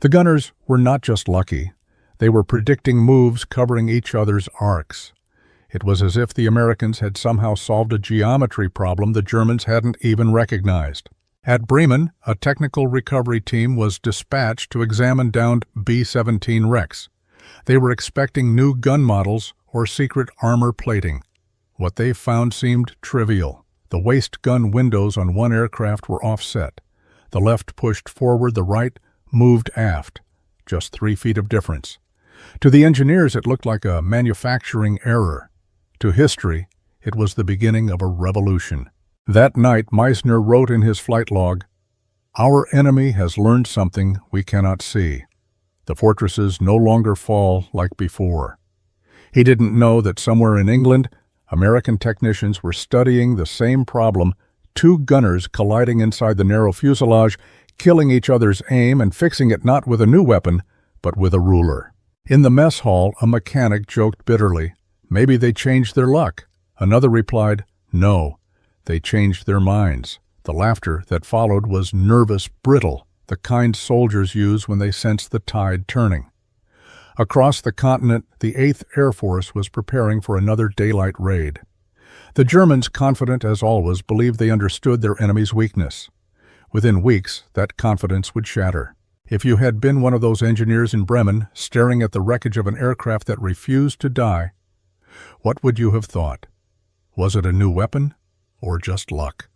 The gunners were not just lucky. They were predicting moves covering each other's arcs. It was as if the Americans had somehow solved a geometry problem the Germans hadn't even recognized. At Bremen, a technical recovery team was dispatched to examine downed B-17 wrecks. They were expecting new gun models or secret armor plating. What they found seemed trivial. The waist gun windows on one aircraft were offset. The left pushed forward, the right moved aft. Just 3 feet of difference. To the engineers, it looked like a manufacturing error. To history, it was the beginning of a revolution. That night, Meisner wrote in his flight log, "Our enemy has learned something we cannot see. The fortresses no longer fall like before." He didn't know that somewhere in England, American technicians were studying the same problem, 2 gunners colliding inside the narrow fuselage, killing each other's aim and fixing it not with a new weapon, but with a ruler. In the mess hall, a mechanic joked bitterly, "Maybe they changed their luck." Another replied, "No. They changed their minds." The laughter that followed was nervous, brittle, the kind soldiers use when they sense the tide turning. Across the continent, the 8th Air Force was preparing for another daylight raid. The Germans, confident as always, believed they understood their enemy's weakness. Within weeks, that confidence would shatter. If you had been one of those engineers in Bremen, staring at the wreckage of an aircraft that refused to die, what would you have thought? Was it a new weapon? Or just luck?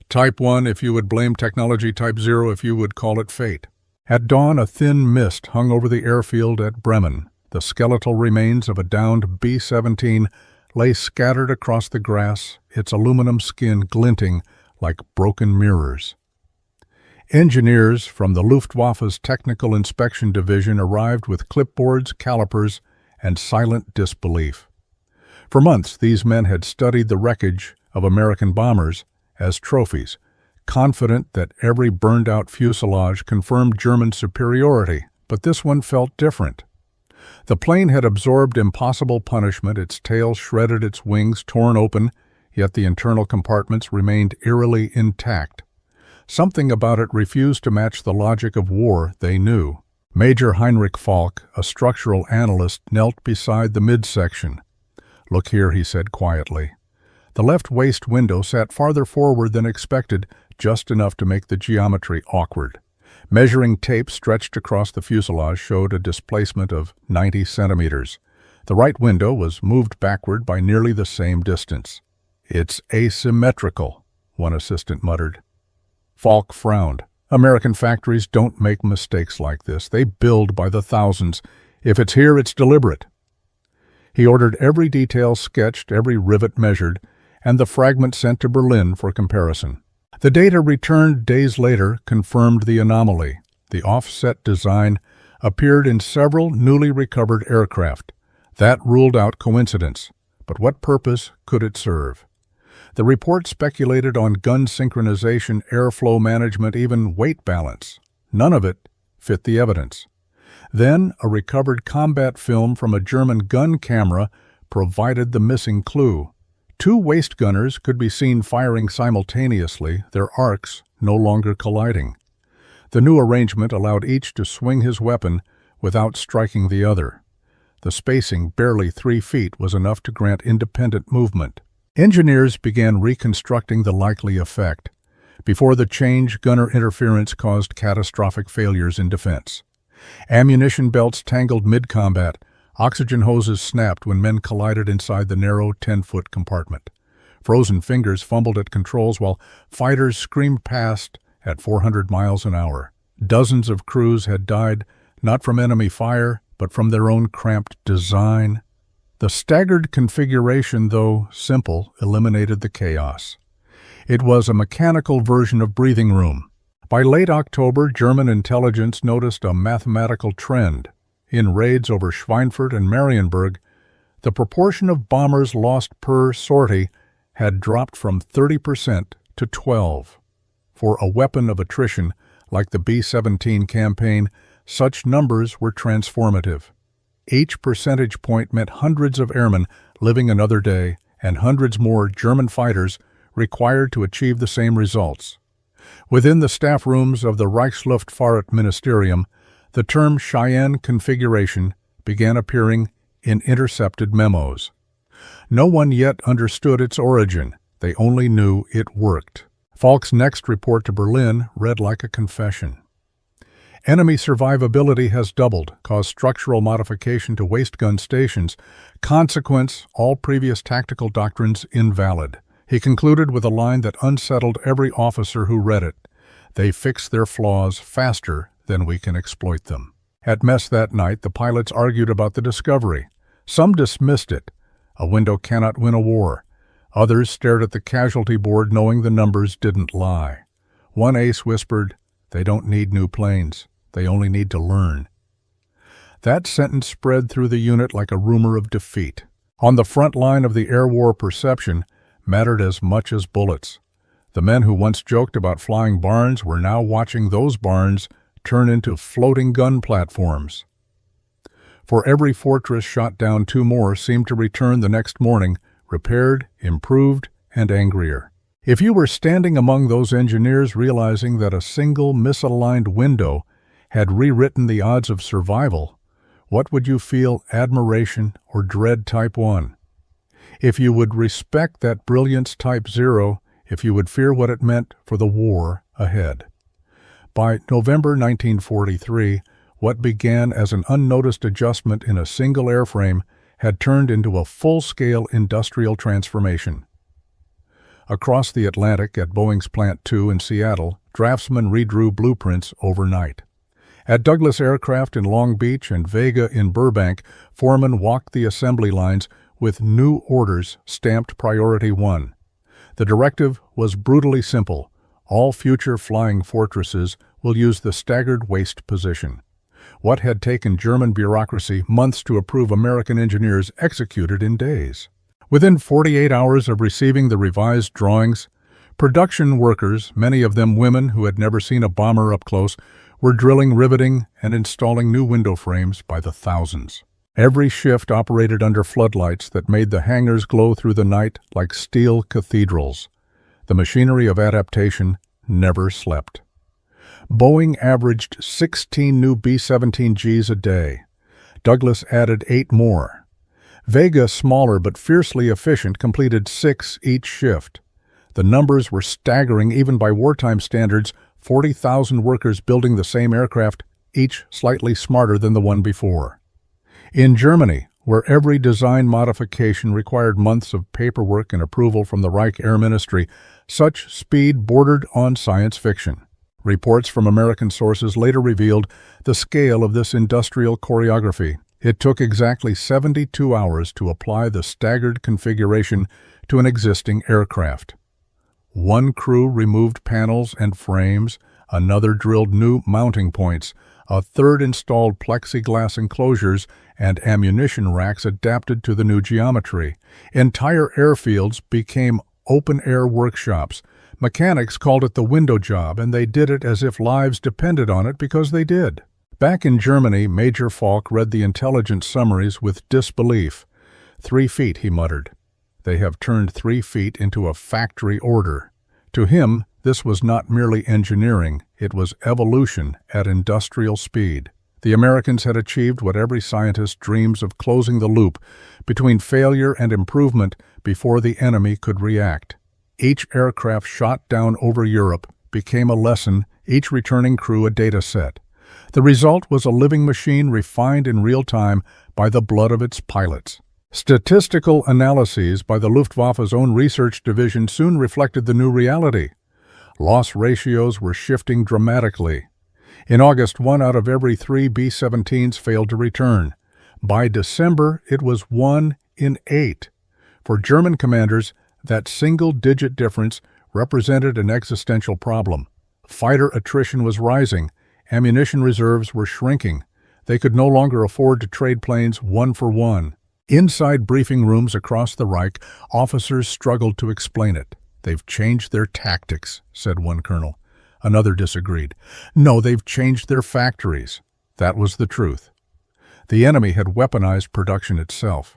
Type 1 if you would blame technology, Type 0 if you would call it fate. At dawn, a thin mist hung over the airfield at Bremen. The skeletal remains of a downed B-17 lay scattered across the grass, its aluminum skin glinting like broken mirrors. Engineers from the Luftwaffe's Technical Inspection Division arrived with clipboards, calipers, and silent disbelief. For months, these men had studied the wreckage of American bombers as trophies, confident that every burned-out fuselage confirmed German superiority, but this one felt different. The plane had absorbed impossible punishment, its tail shredded, its wings torn open, yet the internal compartments remained eerily intact. Something about it refused to match the logic of war they knew. Major Heinrich Falk, a structural analyst, knelt beside the midsection. "Look here," he said quietly. The left waist window sat farther forward than expected, just enough to make the geometry awkward. Measuring tape stretched across the fuselage showed a displacement of 90 centimeters. The right window was moved backward by nearly the same distance. "It's asymmetrical," one assistant muttered. Falk frowned. American factories don't make mistakes like this. They build by the thousands. If it's here, it's deliberate. He ordered every detail sketched, every rivet measured, and the fragment sent to Berlin for comparison. The data returned days later confirmed the anomaly. The offset design appeared in several newly recovered aircraft. That ruled out coincidence. But what purpose could it serve? The report speculated on gun synchronization, airflow management, even weight balance. None of it fit the evidence. Then, a recovered combat film from a German gun camera provided the missing clue. Two waist gunners could be seen firing simultaneously, their arcs no longer colliding. The new arrangement allowed each to swing his weapon without striking the other. The spacing, barely 3 feet, was enough to grant independent movement. Engineers began reconstructing the likely effect. Before the change, gunner interference caused catastrophic failures in defense. Ammunition belts tangled mid-combat. Oxygen hoses snapped when men collided inside the narrow 10-foot compartment. Frozen fingers fumbled at controls while fighters screamed past at 400 miles an hour. Dozens of crews had died, not from enemy fire, but from their own cramped design. The staggered configuration, though simple, eliminated the chaos. It was a mechanical version of breathing room. By late October, German intelligence noticed a mathematical trend. In raids over Schweinfurt and Marienburg, the proportion of bombers lost per sortie had dropped from 30% to 12%. For a weapon of attrition like the B-17 campaign, such numbers were transformative. Each percentage point meant hundreds of airmen living another day and hundreds more German fighters required to achieve the same results. Within the staff rooms of the Reichsluftfahrtministerium, the term Cheyenne configuration began appearing in intercepted memos. No one yet understood its origin. They only knew it worked. Falk's next report to Berlin read like a confession. Enemy survivability has doubled, caused structural modification to waist gun stations. Consequence, all previous tactical doctrines invalid. He concluded with a line that unsettled every officer who read it. They fix their flaws faster than we can exploit them. At mess that night, the pilots argued about the discovery. Some dismissed it. A window cannot win a war. Others stared at the casualty board knowing the numbers didn't lie. One ace whispered, "They don't need new planes. They only need to learn." That sentence spread through the unit like a rumor of defeat. On the front line of the air war, perception mattered as much as bullets. The men who once joked about flying barns were now watching those barns turn into floating gun platforms. For every fortress shot down, 2 more seemed to return the next morning, repaired, improved, and angrier. If you were standing among those engineers realizing that a single misaligned window had rewritten the odds of survival, what would you feel, admiration or dread type 1? If you would respect that brilliance type 0, if you would fear what it meant for the war ahead. By November 1943, what began as an unnoticed adjustment in a single airframe had turned into a full-scale industrial transformation. Across the Atlantic at Boeing's Plant 2 in Seattle, draftsmen redrew blueprints overnight. At Douglas Aircraft in Long Beach and Vega in Burbank, foremen walked the assembly lines with new orders stamped Priority 1. The directive was brutally simple. All future flying fortresses will use the staggered waist position. What had taken German bureaucracy months to approve, American engineers executed in days. Within 48 hours of receiving the revised drawings, production workers, many of them women who had never seen a bomber up close, were drilling, riveting, and installing new window frames by the thousands. Every shift operated under floodlights that made the hangars glow through the night like steel cathedrals. The machinery of adaptation never slept. Boeing averaged 16 new B-17Gs a day. Douglas added 8 more. Vega, smaller but fiercely efficient, completed 6 each shift. The numbers were staggering even by wartime standards, 40,000 workers building the same aircraft, each slightly smarter than the one before. In Germany, where every design modification required months of paperwork and approval from the Reich Air Ministry, such speed bordered on science fiction. Reports from American sources later revealed the scale of this industrial choreography. It took exactly 72 hours to apply the staggered configuration to an existing aircraft. One crew removed panels and frames, another drilled new mounting points, a third installed plexiglass enclosures and ammunition racks adapted to the new geometry. Entire airfields became open-air workshops. Mechanics called it the window job, and they did it as if lives depended on it because they did. Back in Germany, Major Falk read the intelligence summaries with disbelief. 3 feet, he muttered. They have turned 3 feet into a factory order. To him, this was not merely engineering, it was evolution at industrial speed. The Americans had achieved what every scientist dreams of: closing the loop between failure and improvement before the enemy could react. Each aircraft shot down over Europe became a lesson, each returning crew a data set. The result was a living machine refined in real time by the blood of its pilots. Statistical analyses by the Luftwaffe's own research division soon reflected the new reality. Loss ratios were shifting dramatically. In August, 1 out of every 3 B-17s failed to return. By December, it was 1 in 8. For German commanders, that single-digit difference represented an existential problem. Fighter attrition was rising. Ammunition reserves were shrinking. They could no longer afford to trade planes one for one. Inside briefing rooms across the Reich, officers struggled to explain it. "They've changed their tactics," said one colonel. Another disagreed. "No, they've changed their factories." That was the truth. The enemy had weaponized production itself.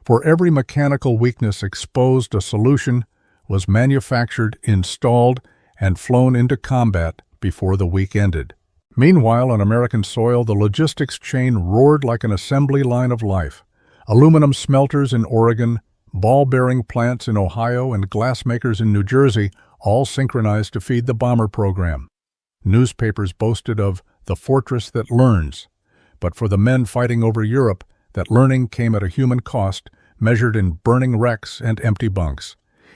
For every mechanical weakness exposed, a solution was manufactured, installed, and flown into combat before the week ended. Meanwhile, on American soil, the logistics chain roared like an assembly line of life. Aluminum smelters in Oregon, ball-bearing plants in Ohio, and glassmakers in New Jersey all synchronized to feed the bomber program. Newspapers boasted of the fortress that learns, but for the men fighting over Europe, that learning came at a human cost, measured in burning wrecks and empty bunks.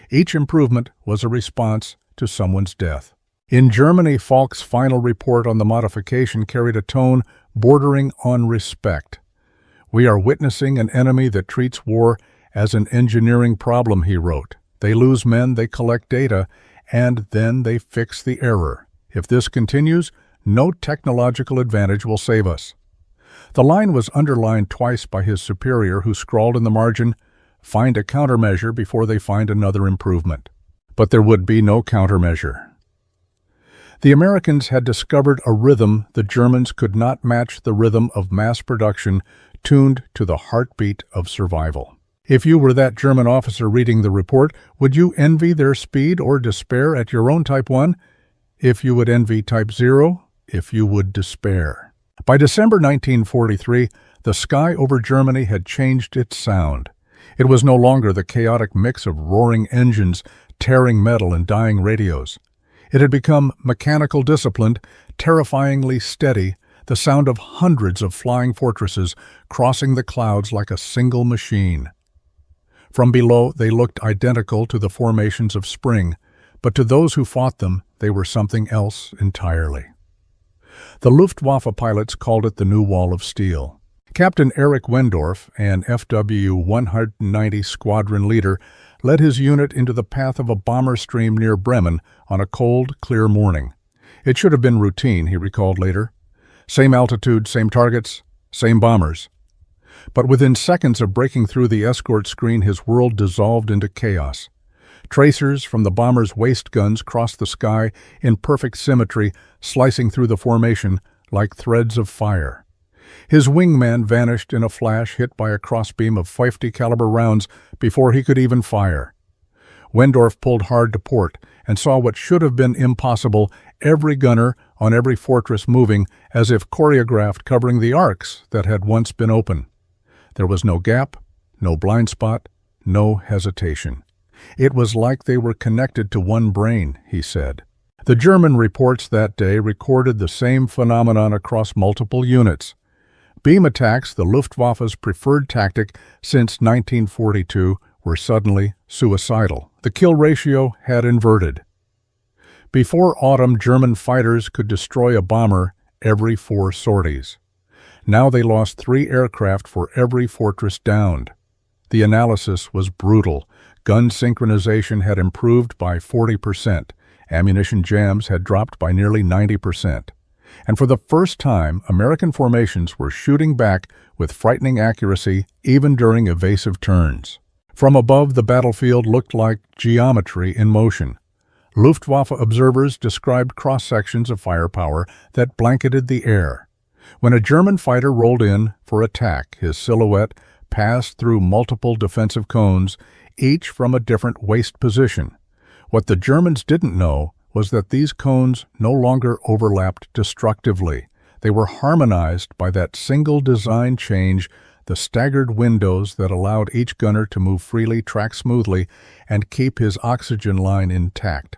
Each improvement was a response to someone's death. In Germany, Falk's final report on the modification carried a tone bordering on respect. "We are witnessing an enemy that treats war as an engineering problem," he wrote. "They lose men, they collect data, and then they fix the error. If this continues, no technological advantage will save us." The line was underlined twice by his superior, who scrawled in the margin, "Find a countermeasure before they find another improvement." But there would be no countermeasure. The Americans had discovered a rhythm the Germans could not match: the rhythm of mass production tuned to the heartbeat of survival. If you were that German officer reading the report, would you envy their speed or despair at your own Type 1? If you would envy Type 0, if you would despair. By December 1943, the sky over Germany had changed its sound. It was no longer the chaotic mix of roaring engines, tearing metal, and dying radios. It had become mechanical disciplined, terrifyingly steady, the sound of hundreds of flying fortresses crossing the clouds like a single machine. From below, they looked identical to the formations of spring, but to those who fought them, they were something else entirely. The Luftwaffe pilots called it the New Wall of Steel. Captain Erich Wendorf, an FW 190 squadron leader, led his unit into the path of a bomber stream near Bremen on a cold, clear morning. It should have been routine, he recalled later. Same altitude, same targets, same bombers. But within seconds of breaking through the escort screen, his world dissolved into chaos. Tracers from the bomber's waist guns crossed the sky in perfect symmetry, slicing through the formation like threads of fire. His wingman vanished in a flash, hit by a crossbeam of 50 caliber rounds before he could even fire. Wendorf pulled hard to port and saw what should have been impossible: every gunner on every fortress moving as if choreographed, covering the arcs that had once been open. There was no gap, no blind spot, no hesitation. It was like they were connected to one brain, he said. The German reports that day recorded the same phenomenon across multiple units. Beam attacks, the Luftwaffe's preferred tactic since 1942, were suddenly suicidal. The kill ratio had inverted. Before autumn, German fighters could destroy a bomber every 4 sorties. Now they lost 3 aircraft for every fortress downed. The analysis was brutal. Gun synchronization had improved by 40%. Ammunition jams had dropped by nearly 90%. And for the first time, American formations were shooting back with frightening accuracy even during evasive turns. From above, the battlefield looked like geometry in motion. Luftwaffe observers described cross-sections of firepower that blanketed the air. When a German fighter rolled in for attack, his silhouette passed through multiple defensive cones, each from a different waist position. What the Germans didn't know was that these cones no longer overlapped destructively. They were harmonized by that single design change, the staggered windows that allowed each gunner to move freely, track smoothly, and keep his oxygen line intact.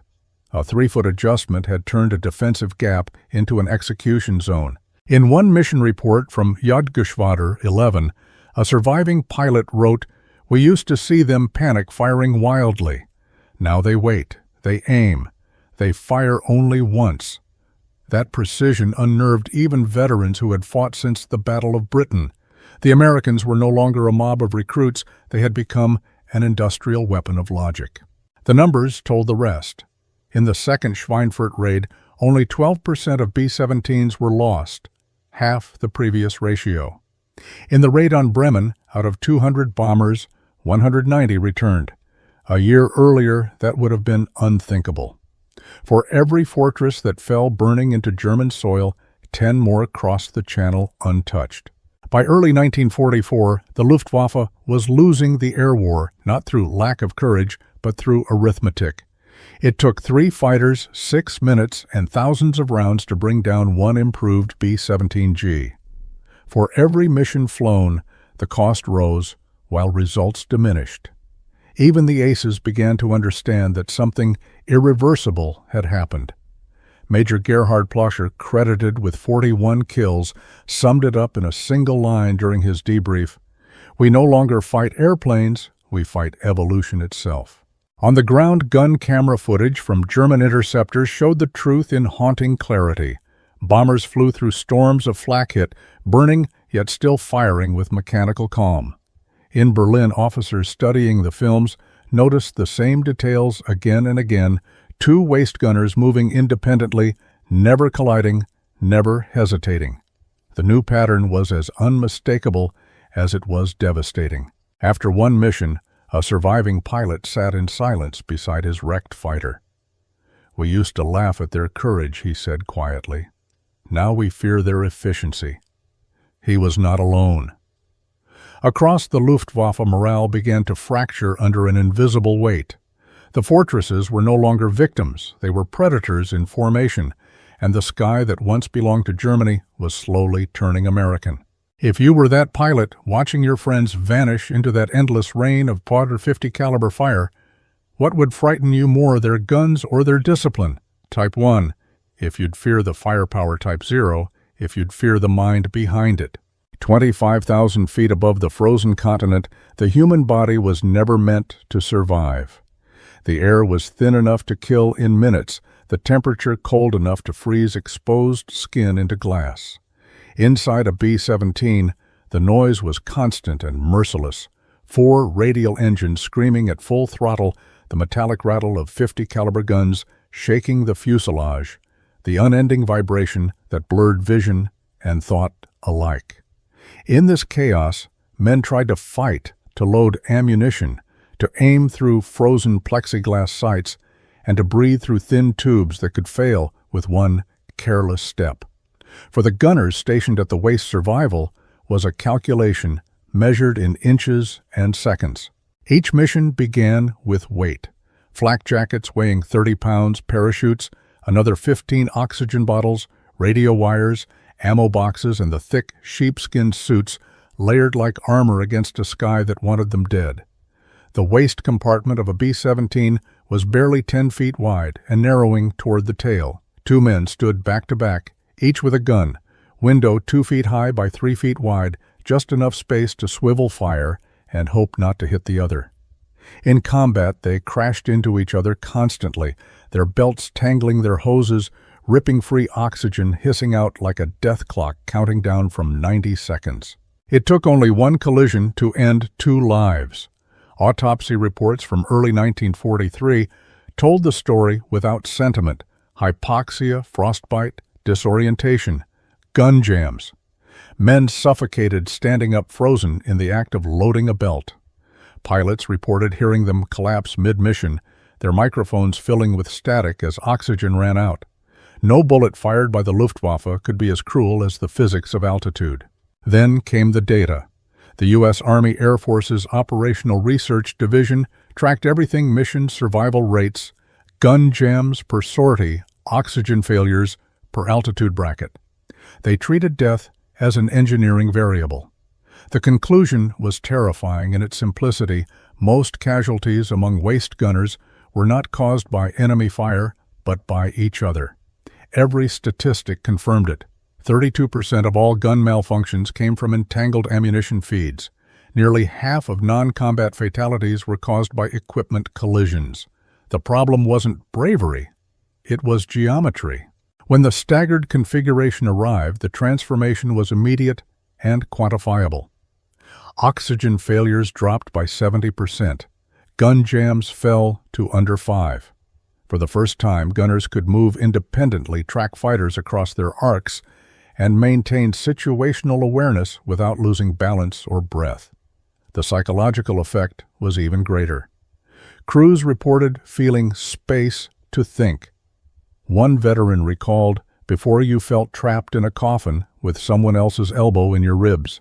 A 3-foot adjustment had turned a defensive gap into an execution zone. In one mission report from Jagdgeschwader 11, a surviving pilot wrote, "We used to see them panic firing wildly. Now they wait, they aim, they fire only once." That precision unnerved even veterans who had fought since the Battle of Britain. The Americans were no longer a mob of recruits, they had become an industrial weapon of logic. The numbers told the rest. In the second Schweinfurt raid, only 12% of B-17s were lost, half the previous ratio. In the raid on Bremen, out of 200 bombers, 190 returned. A year earlier, that would have been unthinkable. For every fortress that fell burning into German soil, 10 more crossed the Channel untouched. By early 1944, the Luftwaffe was losing the air war, not through lack of courage, but through arithmetic. It took 3 fighters, 6 minutes, and thousands of rounds to bring down one improved B-17G. For every mission flown, the cost rose, while results diminished. Even the aces began to understand that something irreversible had happened. Major Gerhard Ploscher, credited with 41 kills, summed it up in a single line during his debrief: "We no longer fight airplanes, we fight evolution itself." On the ground, gun camera footage from German interceptors showed the truth in haunting clarity. Bombers flew through storms of flak hit, burning yet still firing with mechanical calm. In Berlin, officers studying the films noticed the same details again and again: 2 waist gunners moving independently, never colliding, never hesitating. The new pattern was as unmistakable as it was devastating. After one mission, a surviving pilot sat in silence beside his wrecked fighter. "We used to laugh at their courage," he said quietly. "Now we fear their efficiency." He was not alone. Across the Luftwaffe, morale began to fracture under an invisible weight. The fortresses were no longer victims, they were predators in formation, and the sky that once belonged to Germany was slowly turning American. If you were that pilot watching your friends vanish into that endless rain of .50 caliber fire, what would frighten you more, their guns or their discipline? Type 1, if you'd fear the firepower. Type 0, if you'd fear the mind behind it. 25,000 feet above the frozen continent, the human body was never meant to survive. The air was thin enough to kill in minutes, the temperature cold enough to freeze exposed skin into glass. Inside a B-17, the noise was constant and merciless. 4 radial engines screaming at full throttle, the metallic rattle of 50 caliber guns shaking the fuselage, the unending vibration that blurred vision and thought alike. In this chaos, men tried to fight, to load ammunition, to aim through frozen plexiglass sights, and to breathe through thin tubes that could fail with one careless step. For the gunners stationed at the waist, survival was a calculation measured in inches and seconds. Each mission began with weight. Flak jackets weighing 30 pounds, parachutes, another 15 oxygen bottles, radio wires, ammo boxes, and the thick sheepskin suits layered like armor against a sky that wanted them dead. The waist compartment of a B-17 was barely 10 feet wide and narrowing toward the tail. 2 men stood back to back, each with a gun, window 2 feet high by 3 feet wide, just enough space to swivel fire and hope not to hit the other. In combat, they crashed into each other constantly. their belts tangling their hoses, ripping free oxygen, hissing out like a death clock counting down from 90 seconds. It took only one collision to end 2 lives. Autopsy reports from early 1943 told the story without sentiment: hypoxia, frostbite, disorientation, gun jams. Men suffocated standing up frozen in the act of loading a belt. Pilots reported hearing them collapse mid-mission, their microphones filling with static as oxygen ran out. No bullet fired by the Luftwaffe could be as cruel as the physics of altitude. Then came the data. The U.S. Army Air Force's Operational Research Division tracked everything: mission survival rates, gun jams per sortie, oxygen failures per altitude bracket. They treated death as an engineering variable. The conclusion was terrifying in its simplicity. Most casualties among waist gunners were not caused by enemy fire, but by each other. Every statistic confirmed it. 32% of all gun malfunctions came from entangled ammunition feeds. Nearly half of non-combat fatalities were caused by equipment collisions. The problem wasn't bravery, it was geometry. When the staggered configuration arrived, the transformation was immediate and quantifiable. Oxygen failures dropped by 70%. Gun jams fell to under 5. For the first time, gunners could move independently, track fighters across their arcs, and maintain situational awareness without losing balance or breath. The psychological effect was even greater. Crews reported feeling space to think. One veteran recalled, "Before you felt trapped in a coffin with someone else's elbow in your ribs.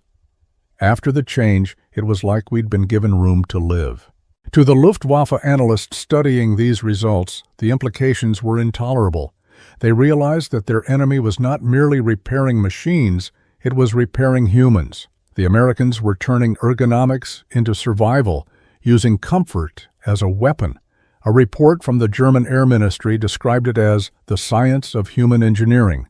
After the change, it was like we'd been given room to live." To the Luftwaffe analysts studying these results, the implications were intolerable. They realized that their enemy was not merely repairing machines, it was repairing humans. The Americans were turning ergonomics into survival, using comfort as a weapon. A report from the German Air Ministry described it as the science of human engineering.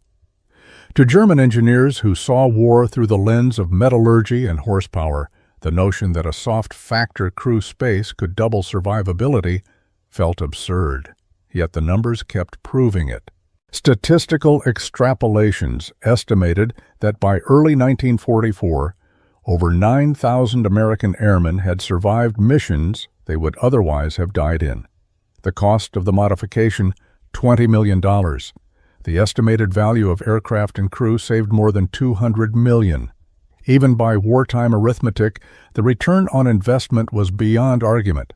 To German engineers who saw war through the lens of metallurgy and horsepower, the notion that a soft factor crew space could double survivability felt absurd. Yet the numbers kept proving it. Statistical extrapolations estimated that by early 1944, over 9,000 American airmen had survived missions they would otherwise have died in. The cost of the modification, $20 million. The estimated value of aircraft and crew saved more than $200 million. Even by wartime arithmetic, the return on investment was beyond argument.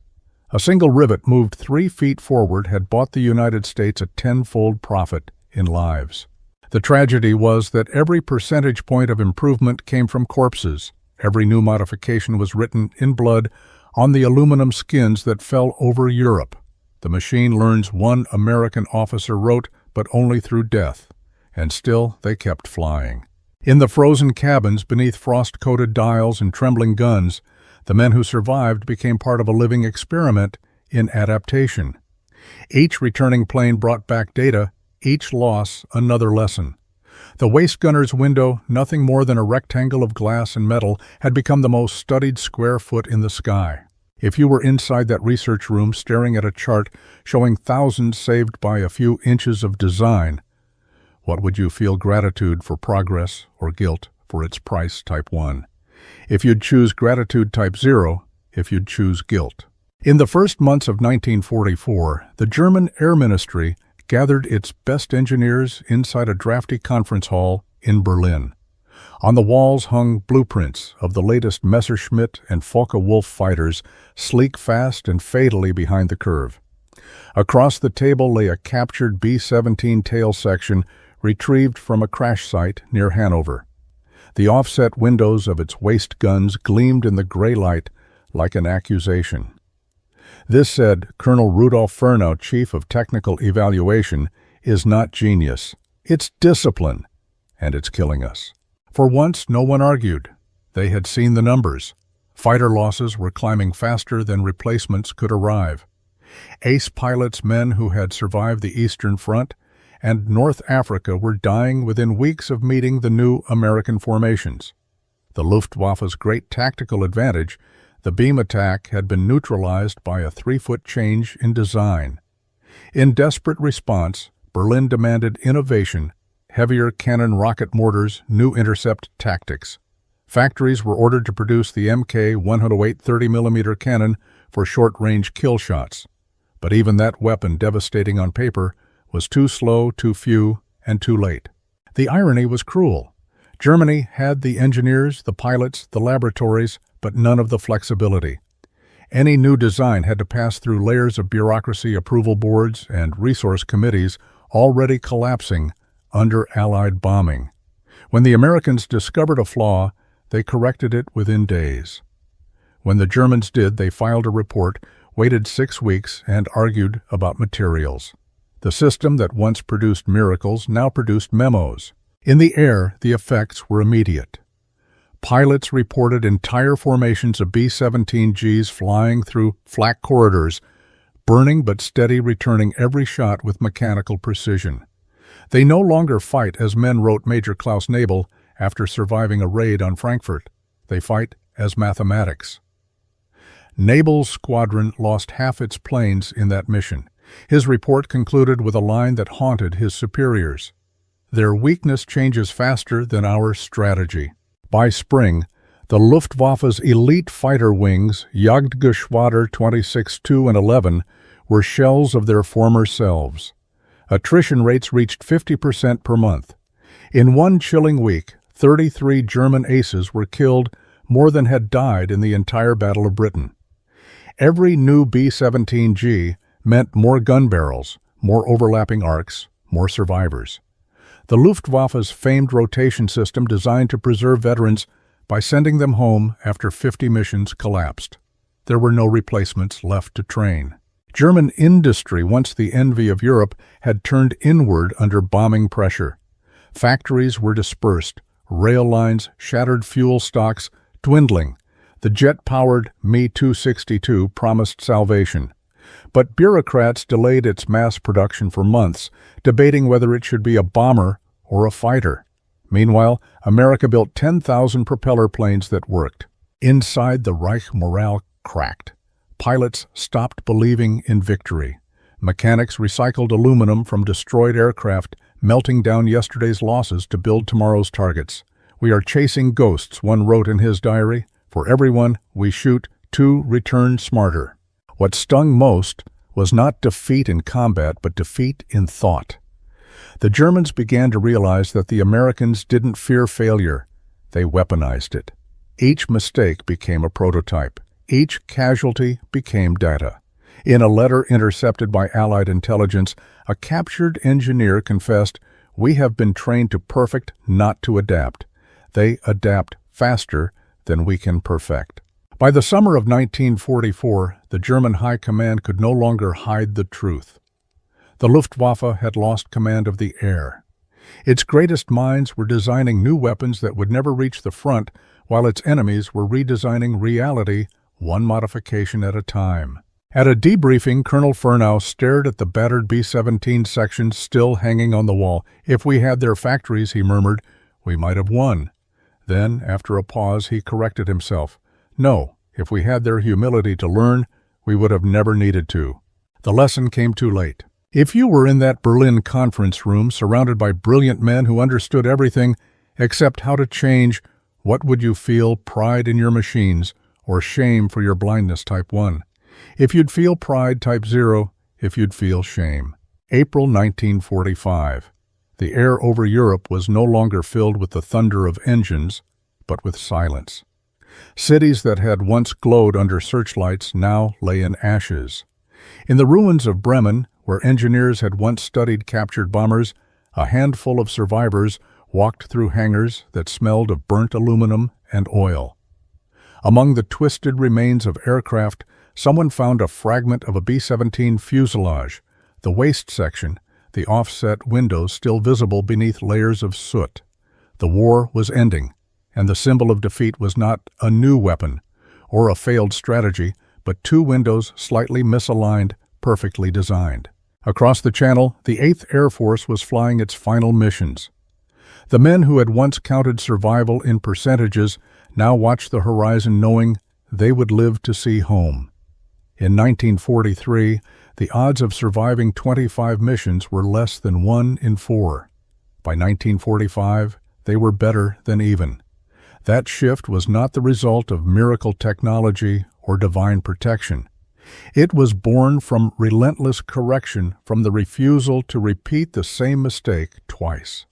A single rivet moved 3 feet forward had bought the United States a 10-fold profit in lives. The tragedy was that every percentage point of improvement came from corpses. Every new modification was written in blood on the aluminum skins that fell over Europe. The machine learns one American officer wrote, but only through death. And still they kept flying. In the frozen cabins beneath frost-coated dials and trembling guns, the men who survived became part of a living experiment in adaptation. Each returning plane brought back data, each loss another lesson. The waist gunner's window, nothing more than a rectangle of glass and metal, had become the most studied square foot in the sky. If you were inside that research room staring at a chart showing thousands saved by a few inches of design, what would you feel, gratitude for progress or guilt for its price, type 1? If you'd choose gratitude, type 0, if you'd choose guilt. In the first months of 1944, the German Air Ministry gathered its best engineers inside a drafty conference hall in Berlin. On the walls hung blueprints of the latest Messerschmitt and Focke-Wulf fighters, sleek, fast, and fatally behind the curve. Across the table lay a captured B-17 tail section retrieved from a crash site near Hanover. The offset windows of its waist guns gleamed in the gray light like an accusation. This, said Colonel Rudolf Fernau, Chief of Technical Evaluation, is not genius. It's discipline, and it's killing us. For once, no one argued. They had seen the numbers. Fighter losses were climbing faster than replacements could arrive. Ace pilots, men who had survived the Eastern Front and North Africa, were dying within weeks of meeting the new American formations. The Luftwaffe's great tactical advantage, the beam attack, had been neutralized by a 3-foot change in design. In desperate response, Berlin demanded innovation, heavier cannon rocket mortars, new intercept tactics. Factories were ordered to produce the Mk 108 30mm cannon for short-range kill shots. But even that weapon, devastating on paper, was too slow, too few, and too late. The irony was cruel. Germany had the engineers, the pilots, the laboratories, but none of the flexibility. Any new design had to pass through layers of bureaucracy, approval boards, and resource committees already collapsing under Allied bombing. When the Americans discovered a flaw, they corrected it within days. When the Germans did, they filed a report, waited 6 weeks, and argued about materials. The system that once produced miracles now produced memos. In the air, the effects were immediate. Pilots reported entire formations of B-17Gs flying through flak corridors, burning but steady, returning every shot with mechanical precision. They no longer fight as men, wrote Major Klaus Nabel after surviving a raid on Frankfurt. They fight as mathematics. Nabel's squadron lost half its planes in that mission. His report concluded with a line that haunted his superiors. Their weakness changes faster than our strategy. By spring, the Luftwaffe's elite fighter wings, Jagdgeschwader 26, 2, and 11, were shells of their former selves. Attrition rates reached 50% per month. In one chilling week, 33 German aces were killed, more than had died in the entire Battle of Britain. Every new B-17G meant more gun barrels, more overlapping arcs, more survivors. The Luftwaffe's famed rotation system designed to preserve veterans by sending them home after 50 missions collapsed. There were no replacements left to train. German industry, once the envy of Europe, had turned inward under bombing pressure. Factories were dispersed, rail lines, shattered fuel stocks, dwindling. The jet-powered Me-262 promised salvation. But bureaucrats delayed its mass production for months, debating whether it should be a bomber or a fighter. Meanwhile, America built 10,000 propeller planes that worked. Inside, the Reich morale cracked. Pilots stopped believing in victory. Mechanics recycled aluminum from destroyed aircraft, melting down yesterday's losses to build tomorrow's targets. "We are chasing ghosts," one wrote in his diary. "For everyone we shoot, 2 return smarter." What stung most was not defeat in combat, but defeat in thought. The Germans began to realize that the Americans didn't fear failure. They weaponized it. Each mistake became a prototype. Each casualty became data. In a letter intercepted by Allied intelligence, a captured engineer confessed, "We have been trained to perfect, not to adapt. They adapt faster than we can perfect." By the summer of 1944, the German High Command could no longer hide the truth. The Luftwaffe had lost command of the air. Its greatest minds were designing new weapons that would never reach the front, while its enemies were redesigning reality, one modification at a time. At a debriefing, Colonel Furnau stared at the battered B-17 sections still hanging on the wall. "If we had their factories," he murmured, "we might have won." Then, after a pause, he corrected himself. "No, if we had their humility to learn, we would have never needed to." The lesson came too late. If you were in that Berlin conference room surrounded by brilliant men who understood everything except how to change, what would you feel, pride in your machines or shame for your blindness, type 1? If you'd feel pride, type 0. If you'd feel shame. April 1945. The air over Europe was no longer filled with the thunder of engines, but with silence. Cities that had once glowed under searchlights now lay in ashes. In the ruins of Bremen, where engineers had once studied captured bombers, a handful of survivors walked through hangars that smelled of burnt aluminum and oil. Among the twisted remains of aircraft, someone found a fragment of a B-17 fuselage, the waist section, the offset windows still visible beneath layers of soot. The war was ending, and the symbol of defeat was not a new weapon or a failed strategy, but 2 windows slightly misaligned, perfectly designed. Across the Channel, the 8th Air Force was flying its final missions. The men who had once counted survival in percentages now watched the horizon knowing they would live to see home. In 1943, the odds of surviving 25 missions were less than 1 in 4. By 1945, they were better than even. That shift was not the result of miracle technology or divine protection. It was born from relentless correction, from the refusal to repeat the same mistake twice.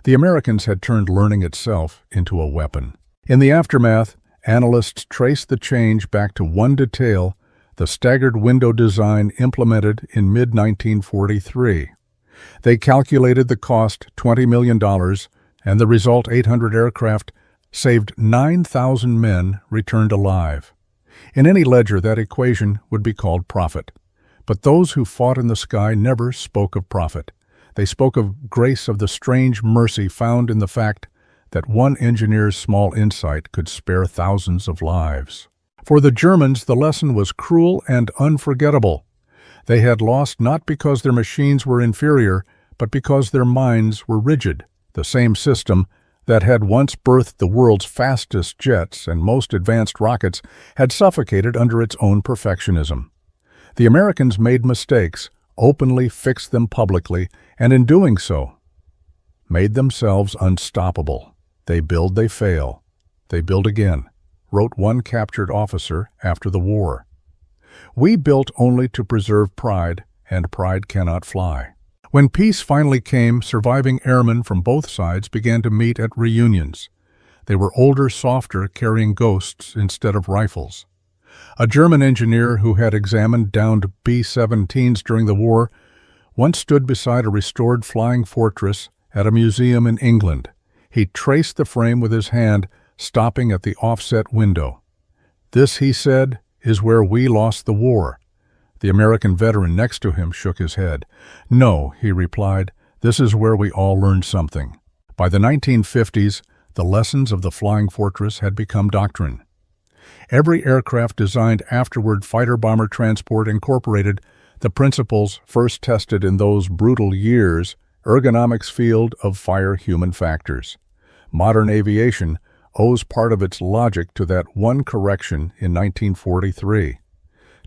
The Americans had turned learning itself into a weapon. In the aftermath, analysts traced the change back to one detail: the staggered window design implemented in mid-1943. They calculated the cost $20 million, and the result, 800 aircraft, saved 9,000 men returned alive. In any ledger, that equation would be called profit. But those who fought in the sky never spoke of profit. They spoke of grace, of the strange mercy found in the fact that one engineer's small insight could spare thousands of lives. For the Germans, the lesson was cruel and unforgettable. They had lost not because their machines were inferior, but because their minds were rigid. The same system that had once birthed the world's fastest jets and most advanced rockets had suffocated under its own perfectionism. The Americans made mistakes, openly fixed them publicly, and in doing so, made themselves unstoppable. They build, they fail. They build again, wrote one captured officer after the war. We built only to preserve pride, and pride cannot fly. When peace finally came, surviving airmen from both sides began to meet at reunions. They were older, softer, carrying ghosts instead of rifles. A German engineer who had examined downed B-17s during the war once stood beside a restored flying fortress at a museum in England. He traced the frame with his hand, stopping at the offset window. "This," he said, "is where we lost the war." The American veteran next to him shook his head. "No," he replied, "this is where we all learned something." By the 1950s, the lessons of the Flying Fortress had become doctrine. Every aircraft designed afterward, fighter-bomber transport, incorporated the principles first tested in those brutal years: ergonomics, field of fire, human factors. Modern aviation owes part of its logic to that one correction in 1943.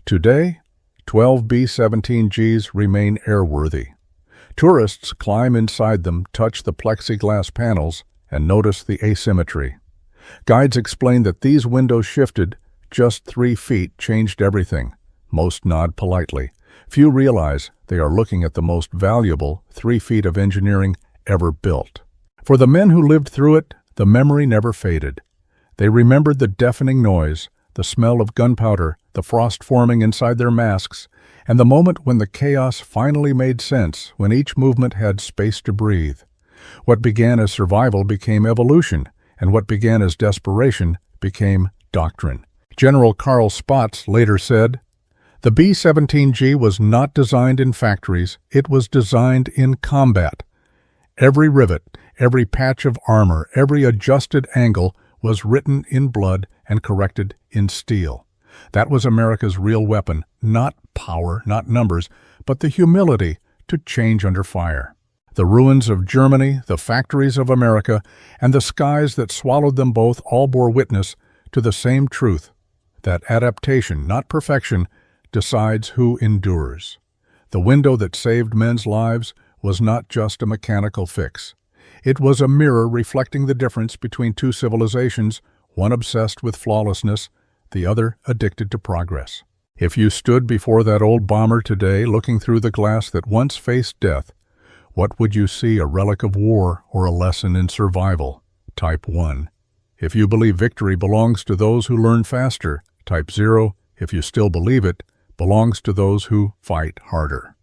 Today, 12 B-17Gs remain airworthy. Tourists climb inside them, touch the plexiglass panels, and notice the asymmetry. Guides explain that these windows shifted just 3 feet, changed everything. Most nod politely. Few realize they are looking at the most valuable 3 feet of engineering ever built. For the men who lived through it, the memory never faded. They remembered the deafening noise, the smell of gunpowder, the frost forming inside their masks, and the moment when the chaos finally made sense, when each movement had space to breathe. What began as survival became evolution, and what began as desperation became doctrine. General Carl Spaatz later said, "The B-17G was not designed in factories, it was designed in combat. Every rivet, every patch of armor, every adjusted angle was written in blood and corrected in steel." That was America's real weapon, not power, not numbers, but the humility to change under fire. The ruins of Germany, the factories of America, and the skies that swallowed them both all bore witness to the same truth, that adaptation, not perfection, decides who endures. The window that saved men's lives was not just a mechanical fix. It was a mirror reflecting the difference between two civilizations, one obsessed with flawlessness, the other addicted to progress. If you stood before that old bomber today, looking through the glass that once faced death, what would you see, a relic of war or a lesson in survival? Type 1. If you believe victory belongs to those who learn faster, type 0. If you still believe it belongs to those who fight harder.